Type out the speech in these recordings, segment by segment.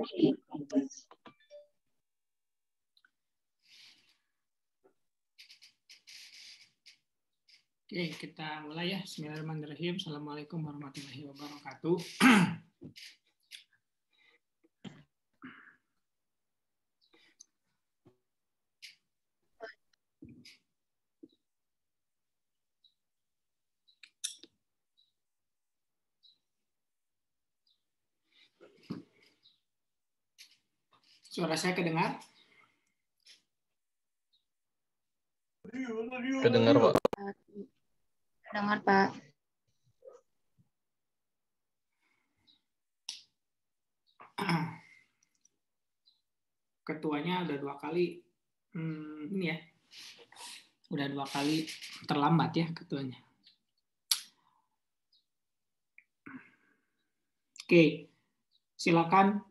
Oke, kita mulai ya. Bismillahirrahmanirrahim. Assalamualaikum warahmatullahi wabarakatuh. Suara saya kedengar? Kedengar, Pak. Kedengar, Pak. Ketuanya udah 2 kali ini ya. Udah 2 kali terlambat ya ketuanya. Oke. Silakan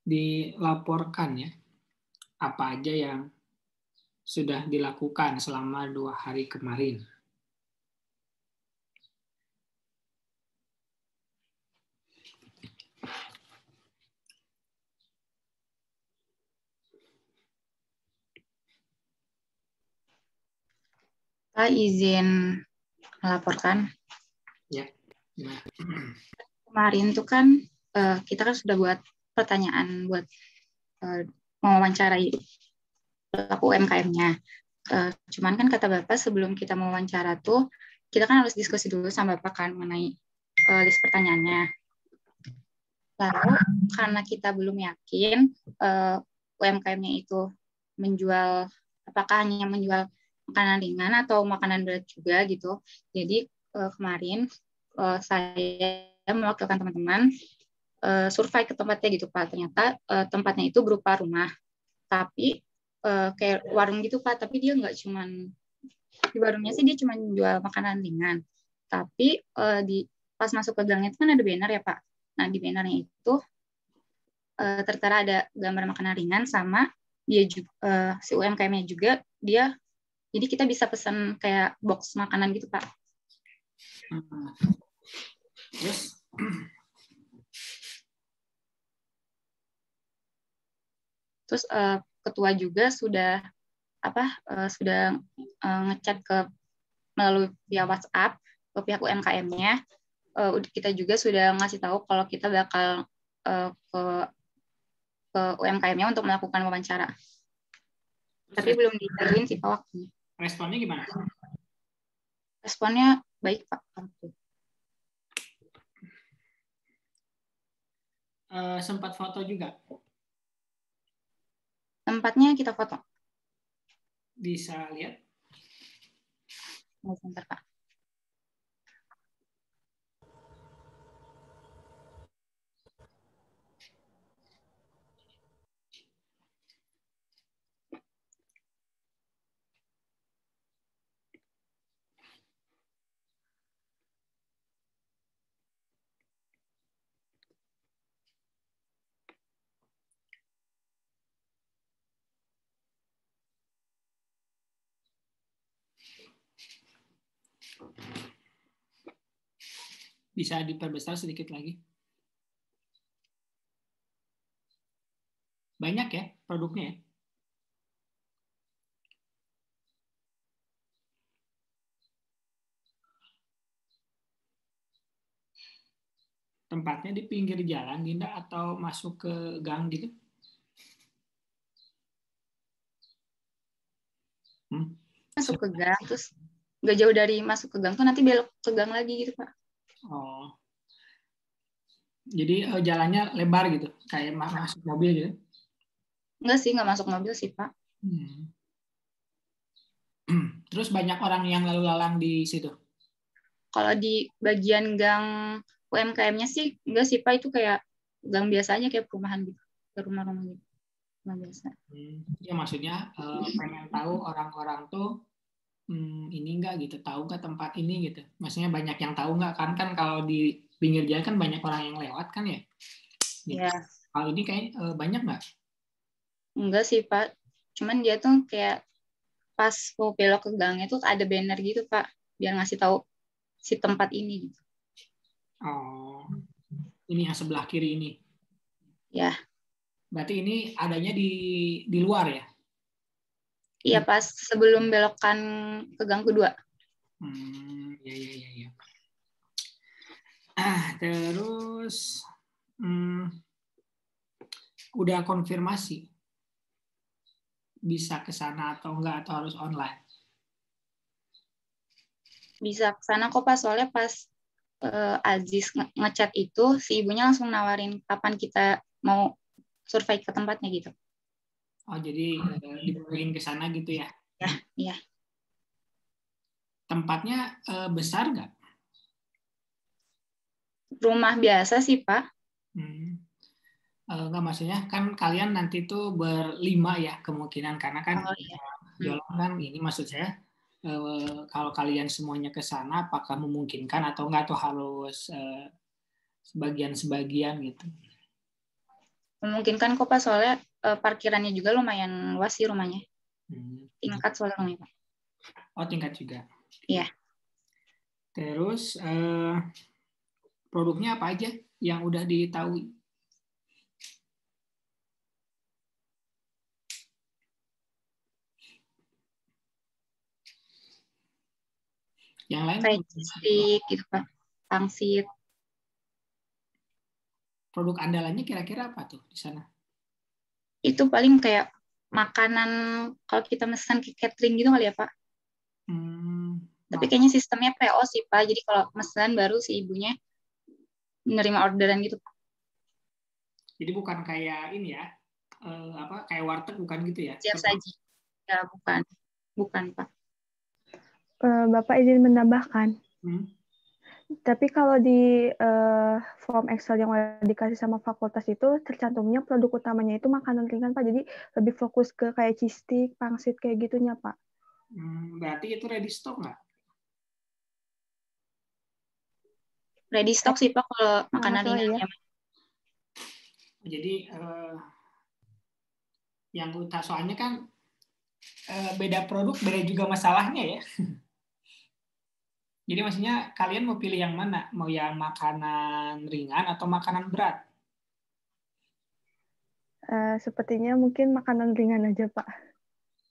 dilaporkan ya. Apa aja yang sudah dilakukan selama 2 hari kemarin. Pak, izin melaporkan. Ya. Gimana? Kemarin tuh kan kita kan sudah buat pertanyaan buat mewawancarai pelaku UMKM-nya. Cuman kan kata Bapak sebelum kita mewawancara tuh kita kan harus diskusi dulu sama Bapak kan mengenai list pertanyaannya. Lalu karena kita belum yakin UMKM-nya itu menjual, apakah hanya menjual makanan ringan atau makanan berat juga gitu. Jadi kemarin saya mewakilkan teman-teman survei ke tempatnya gitu Pak. Ternyata tempatnya itu berupa rumah, tapi kayak warung gitu Pak. Tapi dia nggak cuman di warungnya sih dia cuma jual makanan ringan. Tapi pas masuk ke gangnya itu kan ada banner ya Pak. Nah di bannernya itu tertera ada gambar makanan ringan sama dia juga si UMKM-nya juga dia. Jadi kita bisa pesan kayak box makanan gitu Pak. Yes. Terus ketua juga sudah ngechat melalui via WhatsApp ke pihak UMKM-nya. Kita juga sudah ngasih tahu kalau kita bakal ke UMKM-nya untuk melakukan wawancara. Tapi belum ditentuin sih Pak waktunya. Responnya gimana? Responnya baik Pak. Sempat foto juga? Tempatnya kita foto. Bisa lihat? Sebentar Pak. Bisa diperbesar sedikit lagi? Banyak ya produknya ya? Tempatnya di pinggir jalan, Dinda, atau masuk ke gang gitu? Masuk ke gang, terus nggak jauh dari masuk ke gang tuh nanti belok ke gang lagi gitu Pak. Oh, jadi jalannya lebar gitu, kayak masuk mobil gitu? Enggak sih, nggak masuk mobil sih Pak. Terus banyak orang yang lalu lalang di situ? Kalau di bagian gang UMKM-nya sih enggak sih Pak, itu kayak gang biasanya kayak perumahan gitu, rumah-rumah gitu, rumah biasa. Ya maksudnya pengen tahu orang-orang tuh ini enggak gitu, tahu nggak tempat ini gitu? Maksudnya banyak yang tahu nggak kan kalau di pinggir jalan kan banyak orang yang lewat kan ya? Gitu. Ya. Kalau ini kayak banyak nggak? Enggak sih Pak, cuman dia tuh kayak pas mau belok ke gangnya tuh ada banner gitu Pak, biar ngasih tahu si tempat ini gitu. Oh, ini yang sebelah kiri ini. Ya, Berarti ini adanya di luar ya? iya pas sebelum belokan ke gang kedua. Ya, ya, ya, ya. Terus udah konfirmasi bisa ke sana atau enggak atau harus online? Bisa ke sana kok pas soalnya pas Aziz ngechat itu si ibunya langsung nawarin kapan kita mau survei ke tempatnya gitu. Oh, jadi dibolehin ke sana gitu ya? Ya, iya. Tempatnya besar nggak? Rumah biasa sih, Pak. Enggak, maksudnya kan kalian nanti tuh berlima ya kemungkinan karena kan Oh iya. Yola kan ini maksud saya kalau kalian semuanya ke sana apakah memungkinkan atau enggak atau harus sebagian-sebagian gitu. Memungkinkan kok Pak soalnya parkirannya juga lumayan luas sih rumahnya. Tingkat soalnya rumahnya, Pak. Oh, tingkat juga. Iya. Terus produknya apa aja yang udah diketahui? Yang lain Kayak stick gitu, Pak. Pangsit. produk andalannya kira-kira apa tuh di sana? Itu paling kayak makanan kalau kita pesan ke catering gitu kali ya, Pak. Tapi kayaknya sistemnya PO sih, Pak. Jadi kalau pesan baru si ibunya menerima orderan gitu, Pak. Jadi bukan kayak ini ya, apa kayak warteg bukan gitu ya? Siap saji. Ya, bukan. Bukan, Pak. Bapak izin menambahkan. Tapi kalau di form Excel yang dikasih sama fakultas itu tercantumnya produk utamanya itu makanan ringan, Pak. Jadi lebih fokus ke kayak cheese stick, pangsit kayak gitunya, Pak. Berarti itu ready stock nggak? Ready stock sih, Pak, kalau makanan ringan. Ya. Jadi yang utama soalnya kan beda produk, beda juga masalahnya ya. Jadi maksudnya kalian mau pilih yang mana? Mau yang makanan ringan atau makanan berat? Sepertinya mungkin makanan ringan aja, Pak.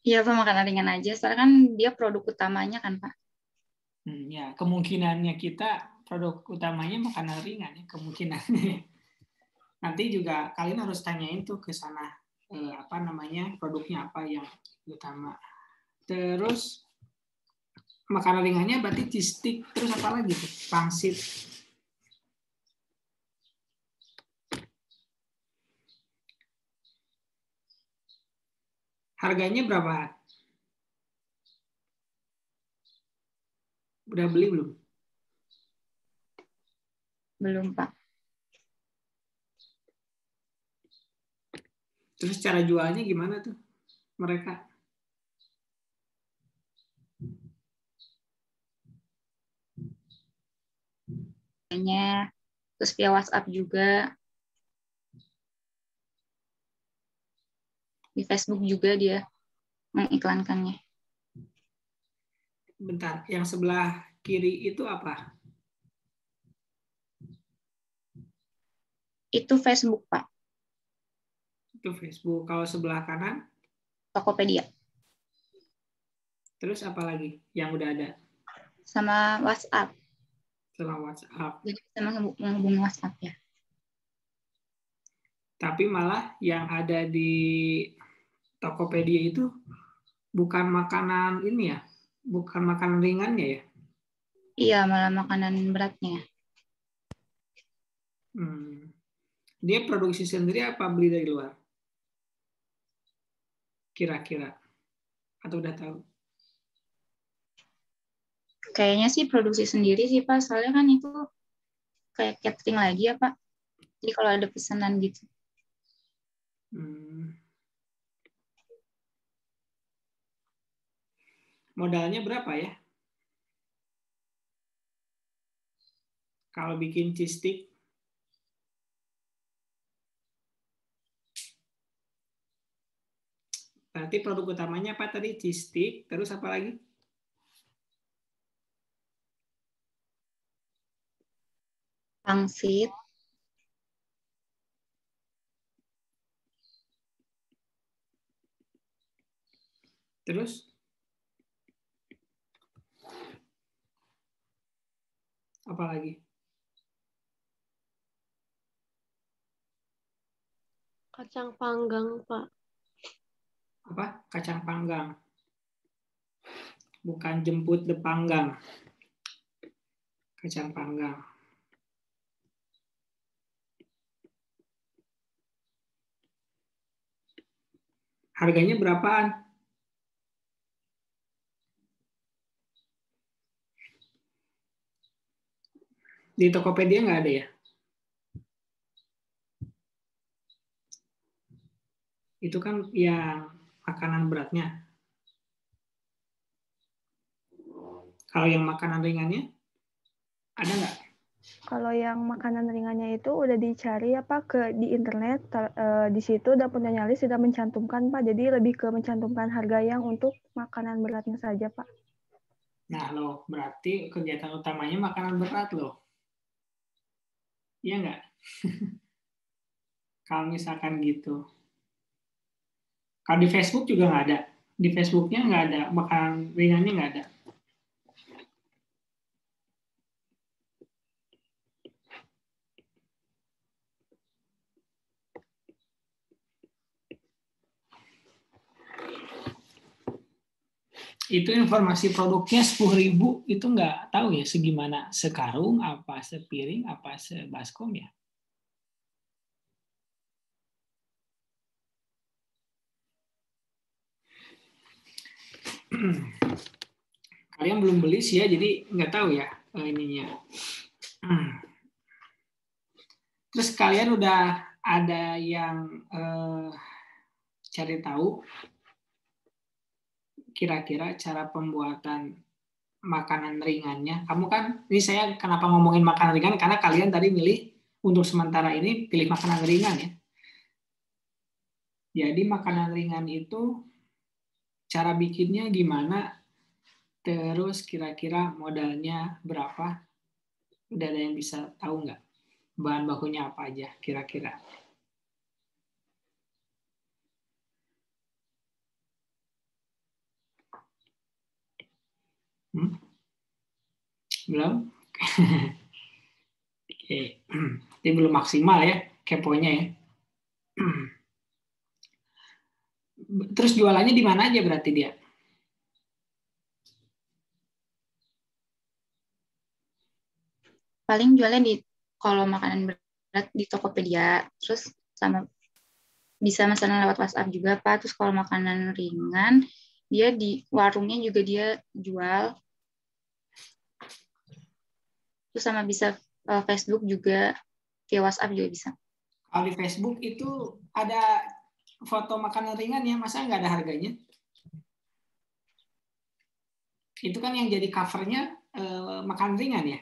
Iya, Pak, makanan ringan aja. Soalnya kan dia produk utamanya kan, Pak. Ya, kemungkinannya kita produk utamanya makanan ringan ya, kemungkinannya. Nanti juga kalian harus tanyain tuh ke sana apa namanya produknya apa yang utama. Terus makanan ringannya berarti cheese stick, terus apa lagi tuh? Pangsit. Harganya berapa? Udah beli belum? Belum, Pak. Terus cara jualnya gimana tuh mereka? Terus via WhatsApp juga. Di Facebook juga dia mengiklankannya. Bentar, yang sebelah kiri itu apa? Itu Facebook, Pak. Itu Facebook. Kalau sebelah kanan? Tokopedia. Terus apa lagi yang udah ada? Sama WhatsApp. Sama WhatsApp. Jadi bisa menghubungi WhatsApp ya. Tapi malah yang ada di Tokopedia itu bukan makanan ini ya? Bukan makanan ringannya ya? Iya, malah makanan beratnya. Dia produksi sendiri apa beli dari luar? Kira-kira? Atau udah tahu? Kayaknya sih produksi sendiri sih, Pak. Soalnya kan itu kayak catering lagi ya, Pak. Jadi kalau ada pesanan gitu. Modalnya berapa ya? Kalau bikin cheese stick? Berarti produk utamanya apa tadi? Cheese stick, terus apa lagi? pangsit. Terus? Apa lagi? Kacang panggang, Pak. Apa? Kacang panggang. Bukan jemput de panggang. Kacang panggang. Harganya berapaan? Di Tokopedia nggak ada ya? Itu kan yang makanan beratnya. Kalau yang makanan ringannya, ada nggak? Kalau yang makanan ringannya itu udah dicari apa di internet, di situ dapur Nyalis sudah mencantumkan Pak, jadi lebih ke mencantumkan harga yang untuk makanan beratnya saja Pak. Nah loh, berarti kegiatan utamanya makanan berat loh. Iya nggak? Kalau misalkan gitu. Kalau di Facebook juga nggak ada. Di Facebooknya nggak ada, makanan ringannya nggak ada. Itu informasi produknya 10.000 itu nggak tahu ya segimana, sekarung apa sepiring apa sebaskom ya. Kalian belum beli sih ya, jadi nggak tahu ya ininya. Terus kalian udah ada yang cari tahu kira-kira cara pembuatan makanan ringannya. Kamu kan, ini saya kenapa ngomongin makanan ringan, karena kalian tadi milih untuk sementara ini pilih makanan ringan ya. Jadi makanan ringan itu cara bikinnya gimana, terus kira-kira modalnya berapa, udah ada yang bisa tahu nggak? Bahan bakunya apa aja kira-kira? Belum? Oke. Ini belum maksimal ya keponya ya. Terus jualannya di mana aja berarti dia? Paling jualnya kalau makanan berat di Tokopedia, terus sama bisa pesanan lewat WhatsApp juga Pak. Terus kalau makanan ringan dia di warungnya juga dia jual. Terus sama bisa Facebook juga, via WhatsApp juga bisa. Kalau di Facebook itu ada foto makanan ringan ya, masa nggak ada harganya? Itu kan yang jadi covernya makanan ringan ya.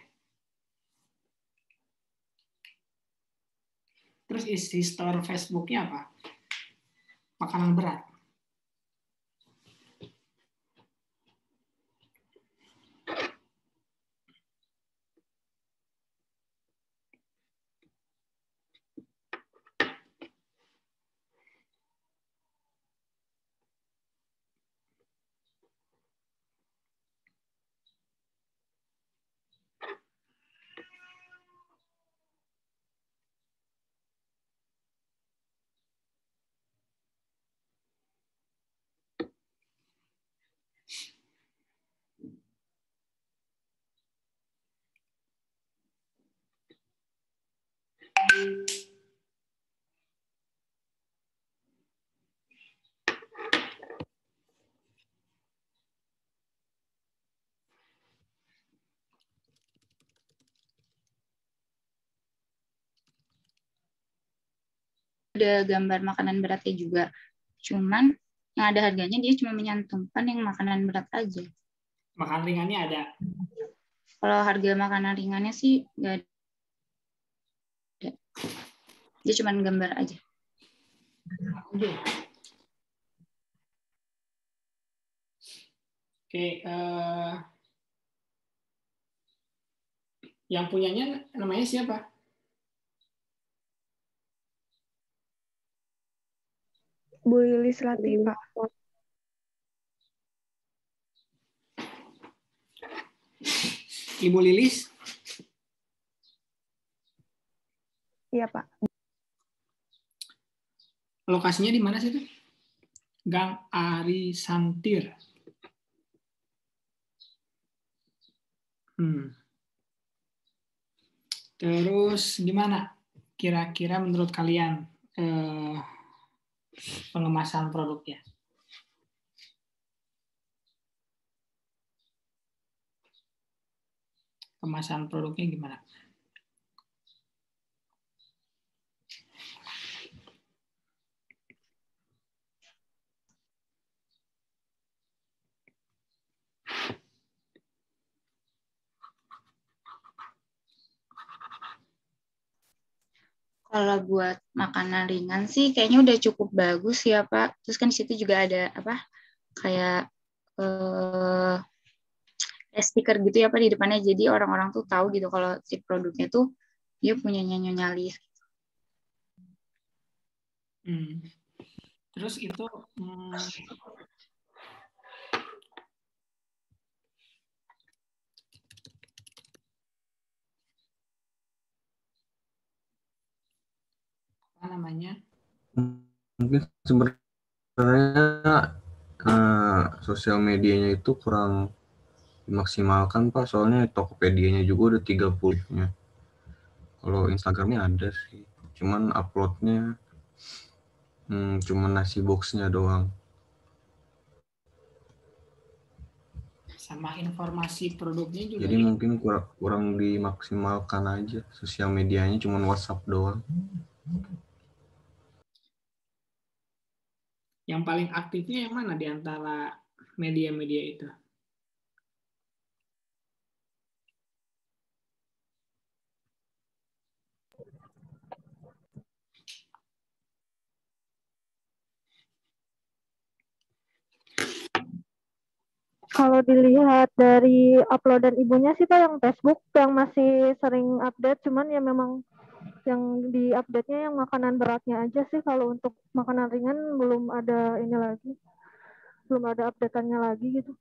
Terus isi store Facebooknya apa? Makanan berat. Ada gambar makanan beratnya juga. Cuman yang ada harganya dia cuma menyantumkan yang makanan berat aja. Makanan ringannya ada. Kalau harga makanan ringannya sih nggak ada. Dia cuma gambar aja. Oke, yang punyanya namanya siapa? Bu Lilis Ratih, Pak. Ibu Lilis? Iya, Pak. Lokasinya di mana sih itu? Gang Ari Santir. Terus gimana? Kira-kira menurut kalian pengemasan produknya? Kemasan produknya gimana? Kalau buat makanan ringan sih kayaknya udah cukup bagus ya Pak. Terus kan di situ juga ada apa kayak stiker gitu ya Pak di depannya. Jadi orang-orang tuh tahu gitu kalau si produknya tuh dia punya Nyonya Lilis. Terus itu apa namanya? Mungkin sebenarnya sosial medianya itu kurang dimaksimalkan Pak, soalnya Tokopedia-nya juga udah 30-nya. Kalau Instagramnya ada sih, cuman uploadnya cuman nasi boxnya doang. Sama informasi produknya juga. Jadi mungkin kurang dimaksimalkan aja, sosial medianya cuman WhatsApp doang. Yang paling aktifnya yang mana di antara media-media itu? Kalau dilihat dari uploadan ibunya sih Pak, yang Facebook yang masih sering update, cuman ya memang yang di update-nya yang makanan beratnya aja sih. Kalau untuk makanan ringan belum ada ini lagi, belum ada update-annya lagi gitu.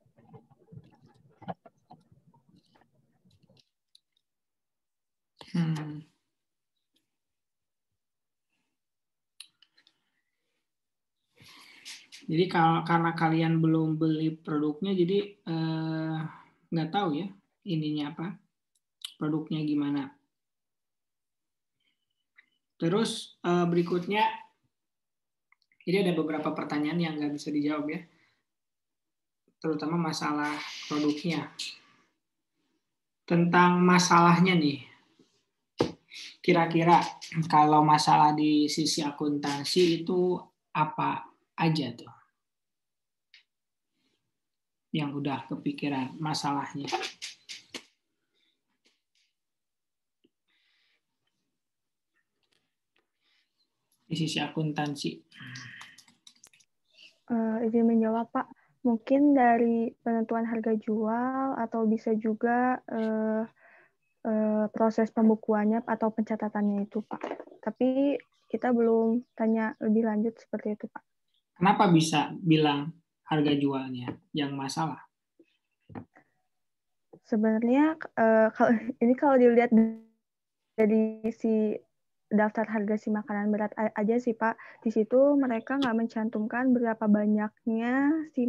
Jadi karena kalian belum beli produknya, jadi nggak tahu ya ininya apa, produknya gimana. Terus berikutnya, jadi ada beberapa pertanyaan yang nggak bisa dijawab ya, terutama masalah produknya. Tentang masalahnya nih, kira-kira kalau masalah di sisi akuntansi itu apa aja tuh yang udah kepikiran masalahnya? Di sisi akuntansi. Izin menjawab Pak, mungkin dari penentuan harga jual atau bisa juga proses pembukuannya atau pencatatannya itu Pak. Tapi kita belum tanya lebih lanjut seperti itu Pak. Kenapa bisa bilang harga jualnya yang masalah? Sebenarnya kalau dilihat dari si daftar harga si makanan berat aja sih Pak, di situ mereka nggak mencantumkan berapa banyaknya si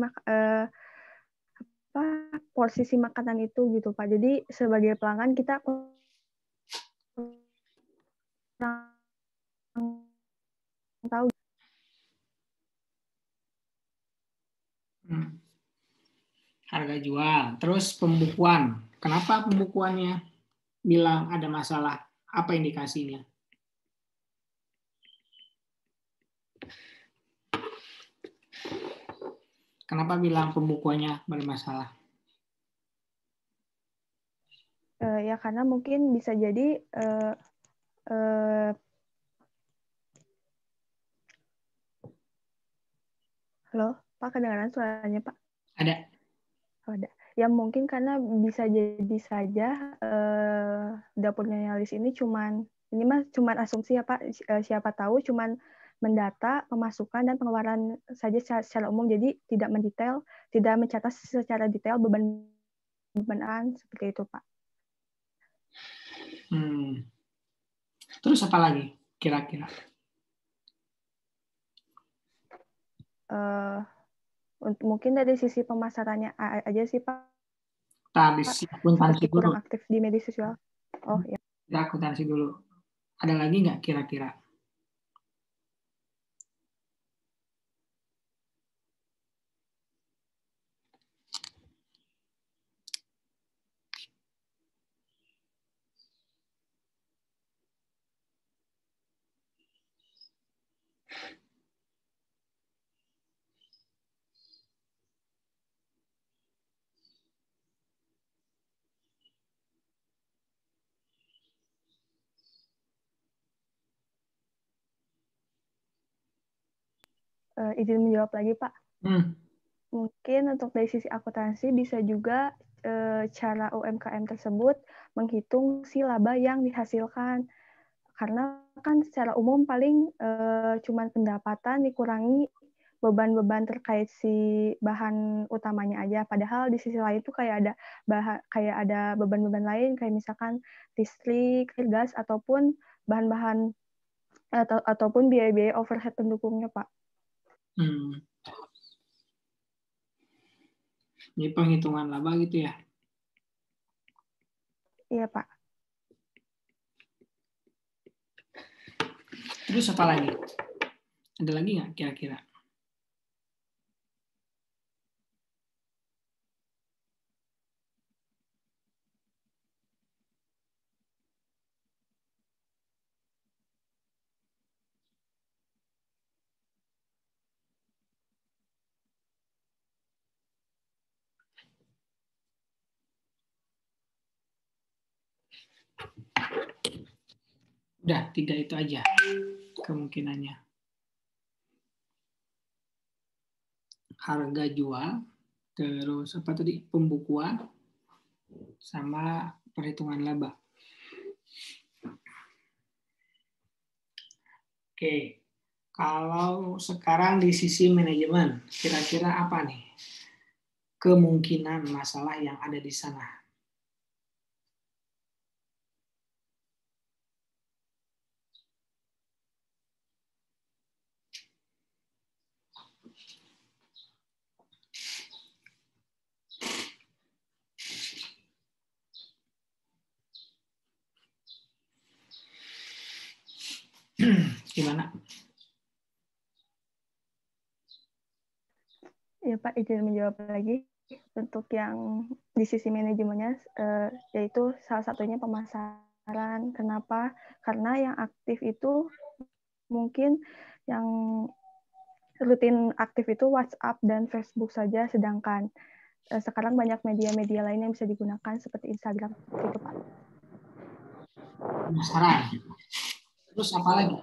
porsi si makanan itu gitu Pak. Jadi sebagai pelanggan kita tahu. Harga jual, terus pembukuan. Kenapa pembukuannya bilang ada masalah? Apa indikasinya? Kenapa bilang pembukuannya bermasalah? Ya karena mungkin bisa jadi halo, Pak, kedengaran suaranya, Pak? Ada. Oh, ada. Ya mungkin karena bisa jadi saja dapur Nyonya Lilis ini cuman asumsi ya Pak, siapa tahu cuman mendata pemasukan dan pengeluaran saja secara umum, jadi tidak mendetail, tidak mencatat secara detail beban-bebanan seperti itu, Pak. Terus apa lagi kira-kira? Mungkin dari sisi pemasarannya aja sih, Pak. Tadi akuntansi dulu. Kurang aktif di media sosial. Oh ya. Kita akuntansi dulu. Ada lagi nggak kira-kira? Izin menjawab lagi, Pak. Mungkin untuk dari sisi akuntansi bisa juga cara UMKM tersebut menghitung si laba yang dihasilkan. Karena kan secara umum paling cuma pendapatan dikurangi beban-beban terkait si bahan utamanya aja. Padahal di sisi lain tuh kayak ada beban-beban lain kayak misalkan listrik, gas ataupun bahan-bahan ataupun biaya-biaya overhead pendukungnya, Pak. Ini penghitungan laba gitu ya? Iya, Pak. Terus apa lagi? Ada lagi nggak kira-kira? Udah, 3 itu aja kemungkinannya. Harga jual, terus apa tadi? Pembukuan, sama perhitungan laba. Oke, kalau sekarang di sisi manajemen, kira-kira apa nih kemungkinan masalah yang ada di sana? Gimana? Ya Pak, izin menjawab lagi. Untuk yang di sisi manajemennya, yaitu salah satunya pemasaran. Kenapa? Karena yang aktif itu mungkin yang rutin aktif itu WhatsApp dan Facebook saja, sedangkan sekarang banyak media-media lain yang bisa digunakan seperti Instagram. Gitu, Pak. Pemasaran. Terus apa lagi?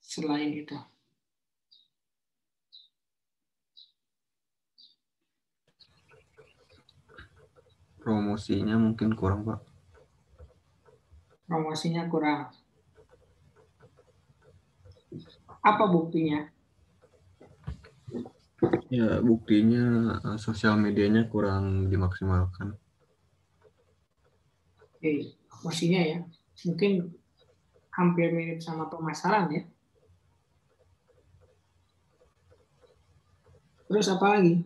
Selain itu. Promosinya mungkin kurang, Pak. Promosinya kurang. Apa buktinya? Ya, buktinya sosial medianya kurang dimaksimalkan. Oke, promosinya ya. Mungkin hampir mirip sama pemasaran ya. Terus apa lagi?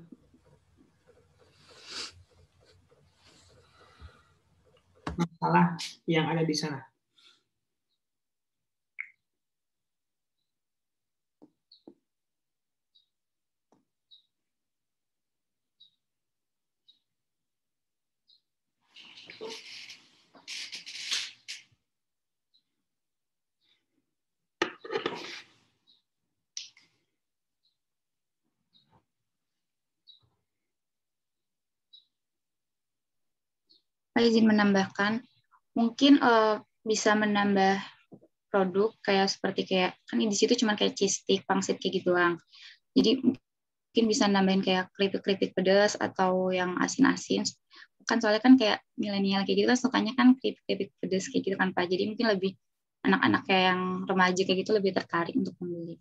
Masalah yang ada di sana. Pak izin menambahkan, mungkin bisa menambah produk kayak seperti kan di situ cuma kayak cheese stick, pangsit kayak gitu doang. Jadi mungkin bisa nambahin kayak keripik-keripik pedas atau yang asin-asin kan soalnya kan kayak milenial kayak gitu kan sukanya kan keripik pedes kayak gitu kan Pak. Jadi mungkin lebih anak-anak kayak yang remaja kayak gitu lebih tertarik untuk membeli.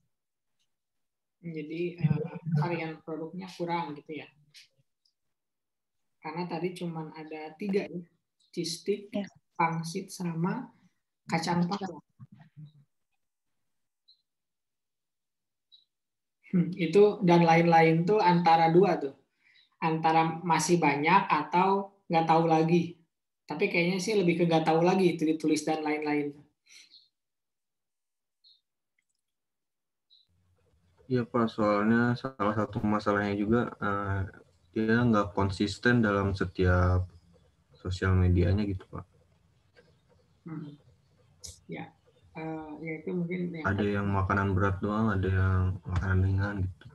Jadi varian produknya kurang gitu ya? Karena tadi cuma ada 3 ya, cheese stick, pangsit, sama kacang panggang. Itu dan lain-lain tuh antara 2 tuh. Antara masih banyak atau nggak tahu lagi. Tapi kayaknya sih lebih ke nggak tahu lagi itu ditulis dan lain-lain. Iya Pak, soalnya salah satu masalahnya juga dia nggak konsisten dalam setiap sosial medianya gitu Pak. Ya, ya itu mungkin yang ada yang makanan berat doang, ada yang makanan ringan gitu.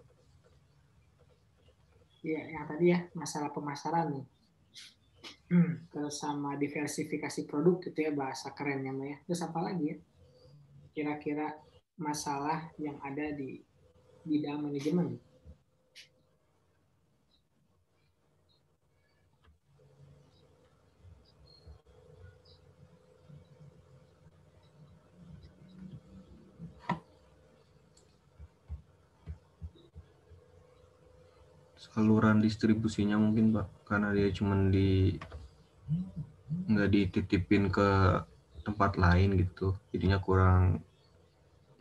Ya, yang tadi ya masalah pemasaran nih. Terus sama diversifikasi produk gitu ya bahasa kerennya ya. Terus apa lagi ya? Kira-kira masalah yang ada di bidang manajemen. Saluran distribusinya mungkin Pak, karena dia cuma nggak dititipin ke tempat lain gitu, jadinya kurang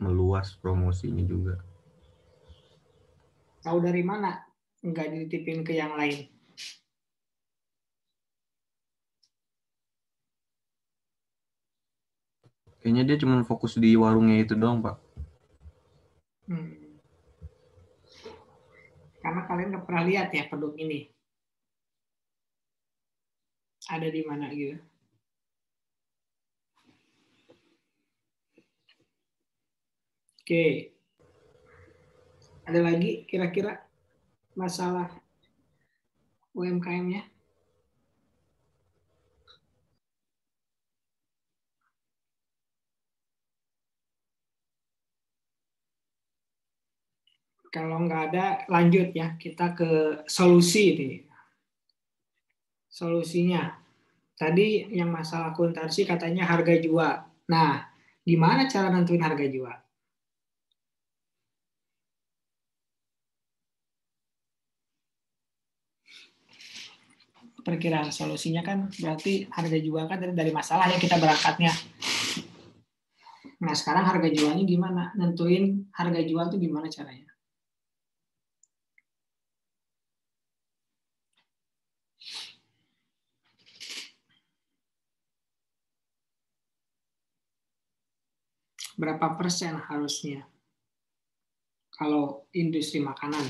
meluas promosinya juga. Tahu dari mana nggak dititipin ke yang lain? Kayaknya dia cuma fokus di warungnya itu doang Pak. Karena kalian nggak pernah lihat ya produk ini ada di mana gitu. Oke. Ada lagi kira-kira masalah UMKM-nya? Kalau nggak ada, lanjut ya. Kita ke solusi ini. Solusinya. Tadi yang masalah akuntansi katanya harga jual. Nah, gimana cara nentuin harga jual? Perkiraan solusinya kan berarti harga jual kan dari masalah ya kita berangkatnya. Nah, sekarang harga jualnya gimana? Nentuin harga jual itu gimana caranya? Berapa persen harusnya? Kalau industri makanan.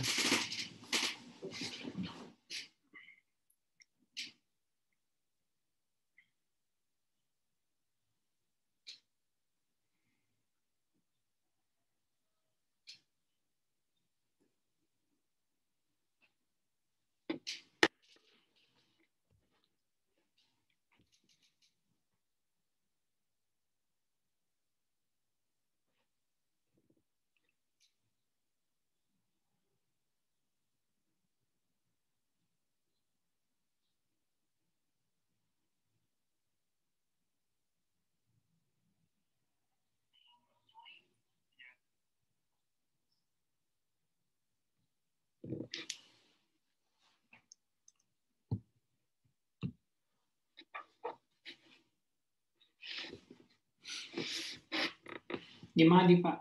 Gimana, Pak?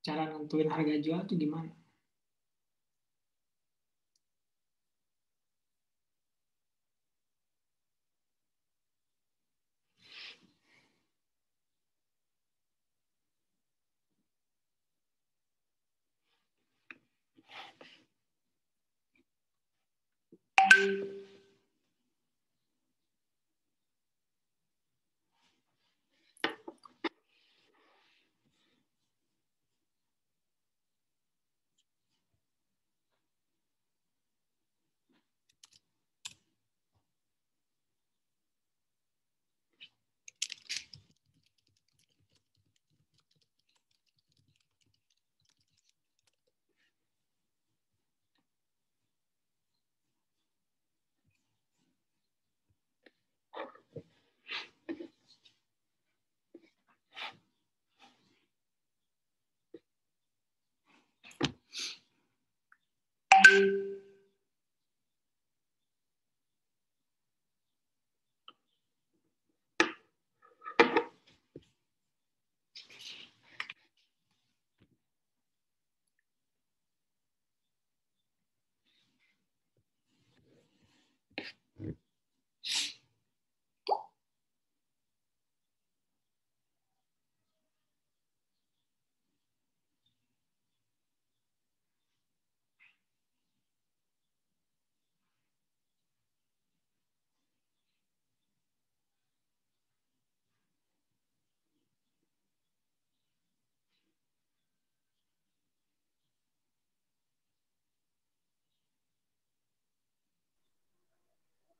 Cara nentuin harga jual itu gimana?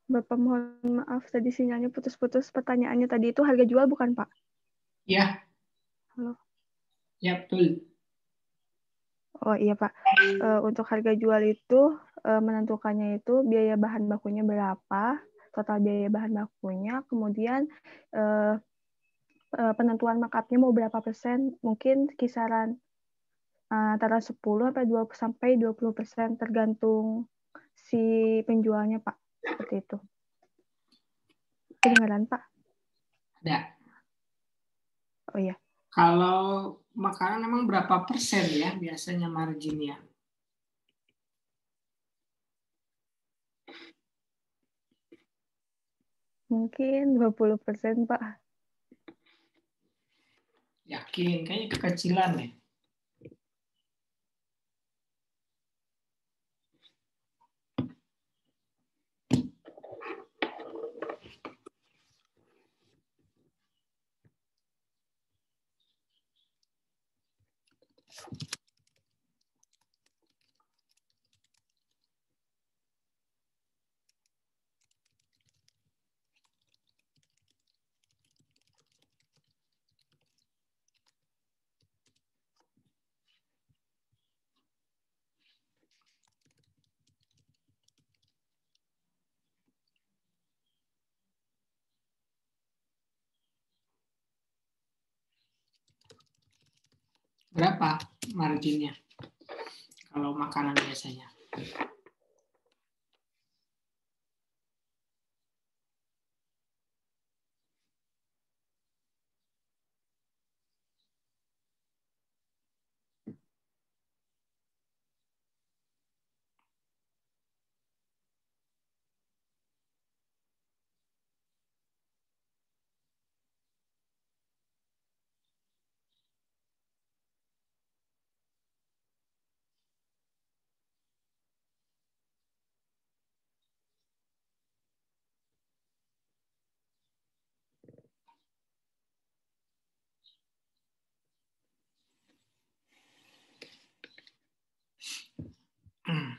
Bapak mohon maaf tadi sinyalnya putus-putus. Pertanyaannya tadi itu harga jual bukan Pak? Ya. Halo. Ya betul. Oh iya Pak. Untuk harga jual itu menentukannya itu biaya bahan bakunya berapa, total biaya bahan bakunya, kemudian penentuan markupnya mau berapa persen, mungkin kisaran antara 10 sampai 20% tergantung si penjualnya Pak. Seperti itu. Kedengaran Pak? Ada. Oh iya. Kalau makanan emang berapa persen ya biasanya marginnya? Mungkin 20% Pak. Yakin, kayaknya kekecilan ya. Berapa marginnya kalau makanan biasanya?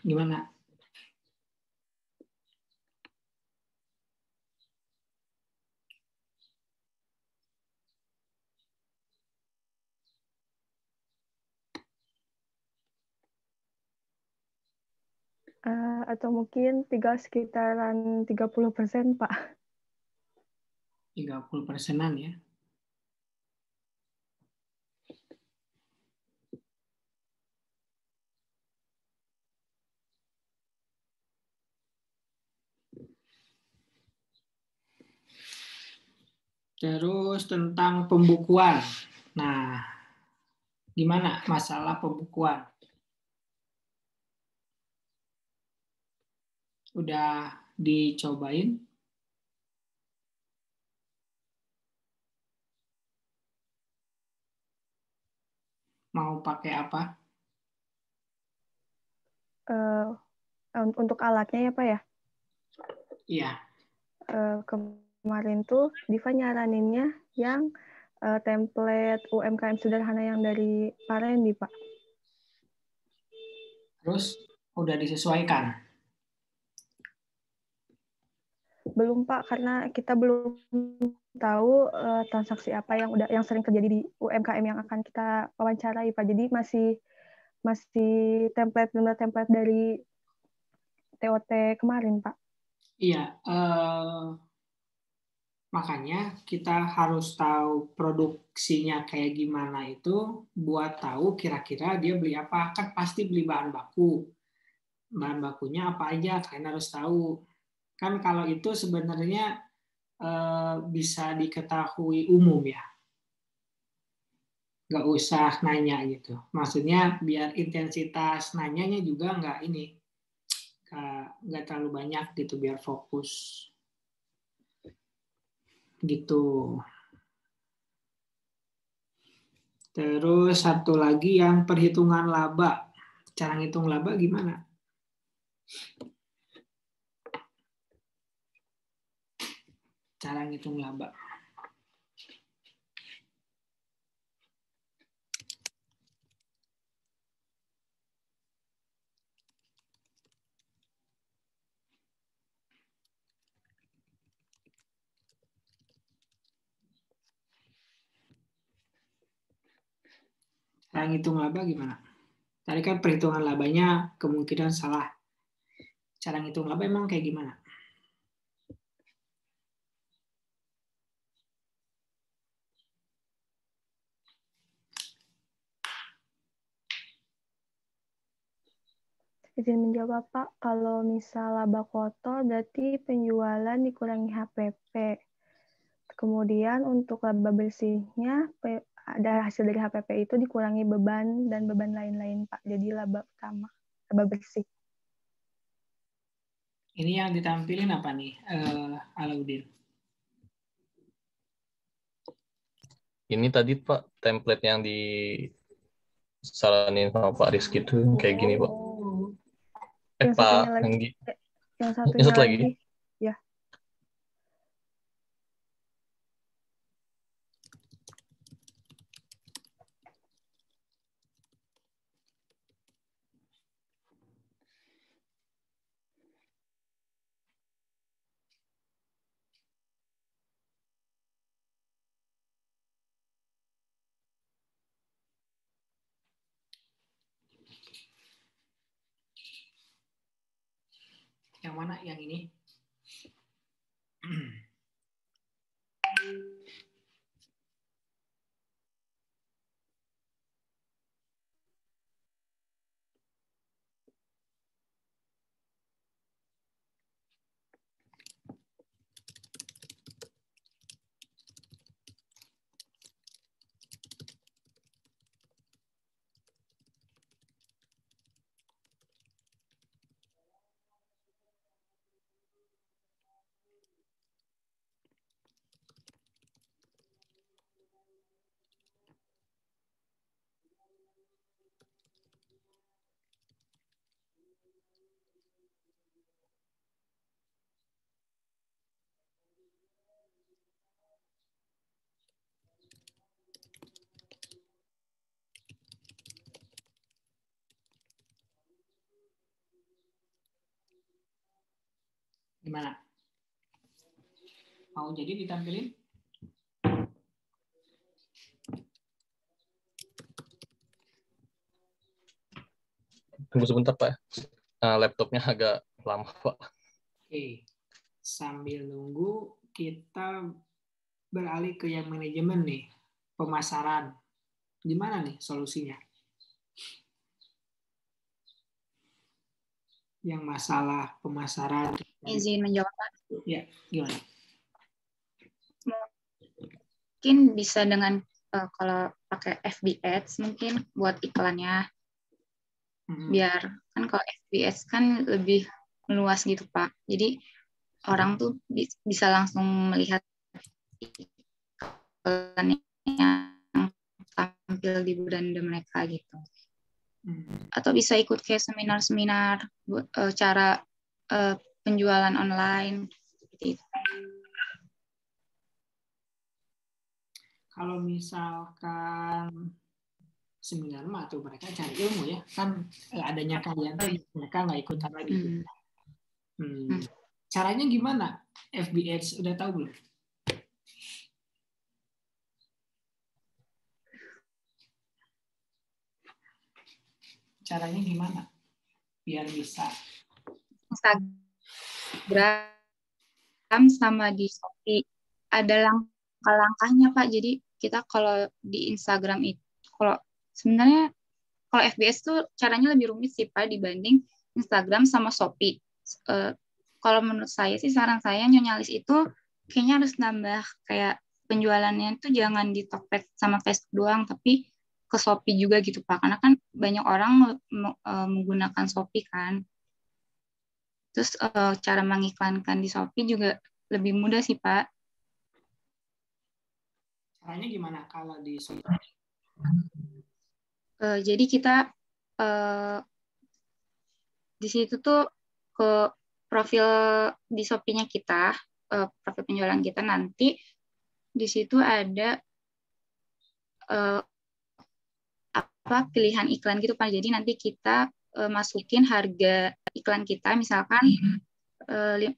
Gimana? Atau mungkin tinggal sekitaran 30% Pak. 30%-an ya. Terus tentang pembukuan. Nah, gimana masalah pembukuan? Udah dicobain? Mau pakai apa? Untuk alatnya ya Pak ya? Iya. Kemarin tuh Diva nyaraninnya yang template UMKM sederhana yang dari Pak Randy, Pak. Terus udah disesuaikan? Belum Pak, karena kita belum tahu transaksi apa yang sering terjadi di UMKM yang akan kita wawancarai Pak. Jadi masih template dari TOT kemarin Pak. Iya. Makanya kita harus tahu produksinya kayak gimana itu buat tahu kira-kira dia beli apa. Kan pasti beli bahan baku. Bahan bakunya apa aja, kalian harus tahu. Kan kalau itu sebenarnya bisa diketahui umum ya. Nggak usah nanya gitu. Maksudnya biar intensitas nanyanya juga nggak terlalu banyak gitu, biar fokus gitu. Terus satu lagi yang perhitungan laba. Cara ngitung laba gimana? Cara ngitung laba. Cara ngitung laba gimana? Tadi kan perhitungan labanya kemungkinan salah. Cara ngitung laba emang kayak gimana? Izin menjawab Pak, kalau misal laba kotor berarti penjualan dikurangi HPP. Kemudian untuk laba bersihnya ada hasil dari HPP itu dikurangi beban dan beban lain-lain Pak. Jadi laba utama, laba bersih. Ini yang ditampilin apa nih, Alauddin? Ini tadi Pak, template yang disaranin sama Pak Rizky itu kayak gini Pak. Yang satunya lagi. Yang satunya lagi. Ya. Yang mana? Yang ini? Gimana? Mau jadi ditampilin? Tunggu sebentar Pak. Laptopnya agak lama Pak. Oke. Sambil nunggu kita beralih ke yang manajemen nih, pemasaran. Gimana nih solusinya? Yang masalah pemasaran. Izin menjawab Pak. Ya, gimana? Mungkin bisa dengan kalau pakai FB Ads mungkin buat iklannya. Biar kan kalau FB Ads kan lebih meluas gitu Pak. Jadi orang tuh bisa langsung melihat iklan yang tampil di beranda mereka gitu. Atau bisa ikut kayak seminar-seminar cara penjualan online seperti itu. Kalau misalkan seminar mah tuh mereka cari ilmu ya, kan adanya kalian tuh mereka nggak ikutan lagi. Caranya gimana? FB Ads udah tahu belum? Caranya gimana? Biar bisa. Instagram sama di Shopee ada langkah-langkahnya Pak. Jadi kita kalau di Instagram itu, kalau sebenarnya kalau FBS tuh caranya lebih rumit sih Pak dibanding Instagram sama Shopee. Kalau menurut saya sih saran saya Nyonyalis itu kayaknya harus nambah kayak penjualannya tuh jangan di Tokped sama Facebook doang, tapi ke Shopee juga gitu Pak. Karena kan banyak orang menggunakan Shopee kan. Terus cara mengiklankan di Shopee juga lebih mudah sih Pak. Caranya gimana kalau di Shopee? Jadi kita di situ tuh ke profil di Shopee-nya kita, profil penjualan kita nanti di situ ada pilihan iklan gitu Pak. Jadi nanti kita masukin harga iklan kita misalkan 5.000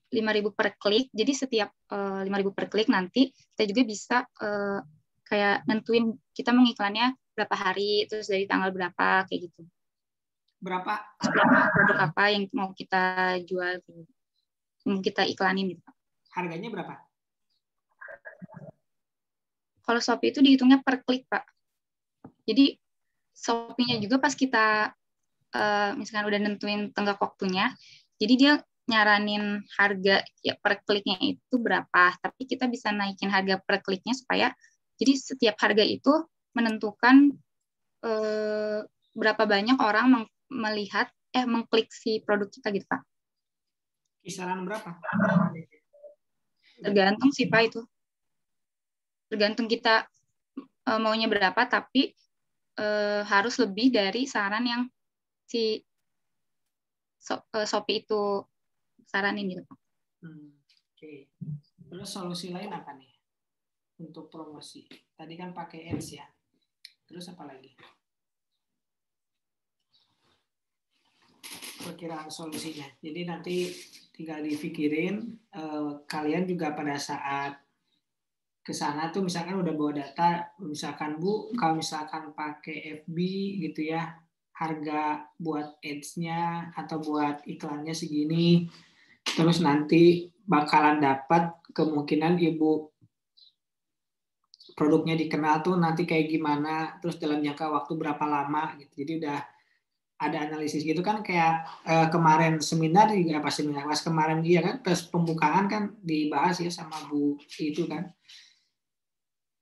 per klik. Jadi setiap 5.000 per klik nanti kita juga bisa kayak nentuin kita mau iklannya berapa hari, terus dari tanggal berapa, kayak gitu. Berapa? Produk apa yang mau kita jual, mau kita iklanin gitu. Harganya berapa? Kalau Shopee itu dihitungnya per klik, Pak. Jadi Shopee-nya juga pas kita misalkan udah nentuin tenggat waktunya, jadi dia nyaranin harga ya per kliknya itu berapa, tapi kita bisa naikin harga per kliknya supaya jadi setiap harga itu menentukan berapa banyak orang mengklik si produk kita gitu, Pak. Kisaran berapa? Tergantung sih, Pak, itu. Tergantung kita maunya berapa, tapi harus lebih dari saran yang si Shopee itu saranin gitu, Pak. Oke. Terus solusi lain apa nih untuk promosi? Tadi kan pakai ads ya. Terus apa lagi? Perkiraan solusinya. Jadi nanti tinggal dipikirin, kalian juga pada saat ke sana tuh misalkan udah bawa data, misalkan Bu, kalau misalkan pakai FB gitu ya, harga buat ads-nya atau buat iklannya segini, terus nanti bakalan dapat kemungkinan Ibu produknya dikenal tuh nanti kayak gimana, terus dalam jangka waktu berapa lama gitu. Jadi udah ada analisis gitu kan, kayak kemarin seminar juga pas kemarin dia kan pas pembukaan kan dibahas ya sama Bu itu kan.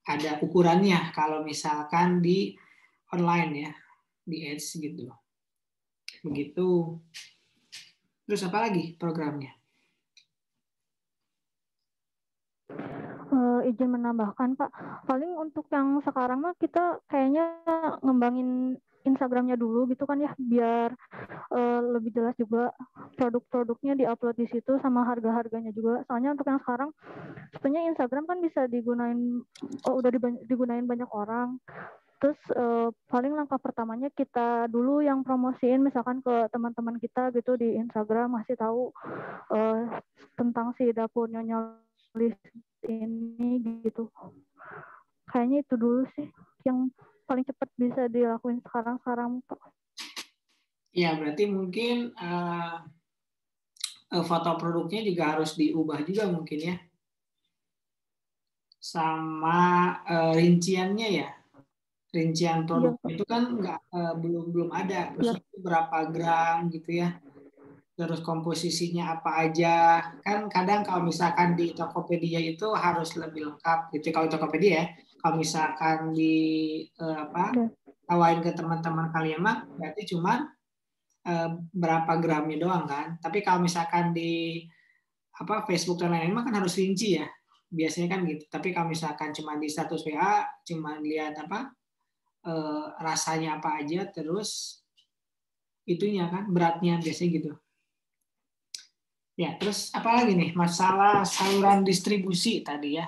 Ada ukurannya kalau misalkan di online ya, di ads gitu. Begitu. Terus apa lagi programnya? Izin menambahkan, Pak. Paling untuk yang sekarang mah kita kayaknya ngembangin Instagramnya dulu gitu kan ya, biar lebih jelas juga produk-produknya diupload di situ sama harga-harganya juga. Soalnya untuk yang sekarang sebenarnya Instagram kan bisa udah digunain banyak orang. Terus paling langkah pertamanya kita dulu yang promosiin misalkan ke teman-teman kita gitu di Instagram, masih tahu tentang si dapur Nyonya Lis ini gitu. Kayaknya itu dulu sih yang paling cepat bisa dilakuin sekarang Pak. Ya, berarti mungkin foto produknya juga harus diubah juga mungkin ya. Sama rinciannya ya. Rincian produk itu kan belum ada. Terus berapa gram gitu ya. Terus komposisinya apa aja. Kan kadang kalau misalkan di Tokopedia itu harus lebih lengkap gitu. Kalau Tokopedia ya, kalau misalkan tawain ke teman-teman kalian mah berarti cuma berapa gramnya doang kan. Tapi kalau misalkan di Facebook dan lain-lain mah kan harus rinci ya. Biasanya kan gitu. Tapi kalau misalkan cuma di status WA, cuma lihat rasanya apa aja, terus itunya kan beratnya biasanya gitu. Ya, terus apa lagi nih? Masalah saluran distribusi tadi ya.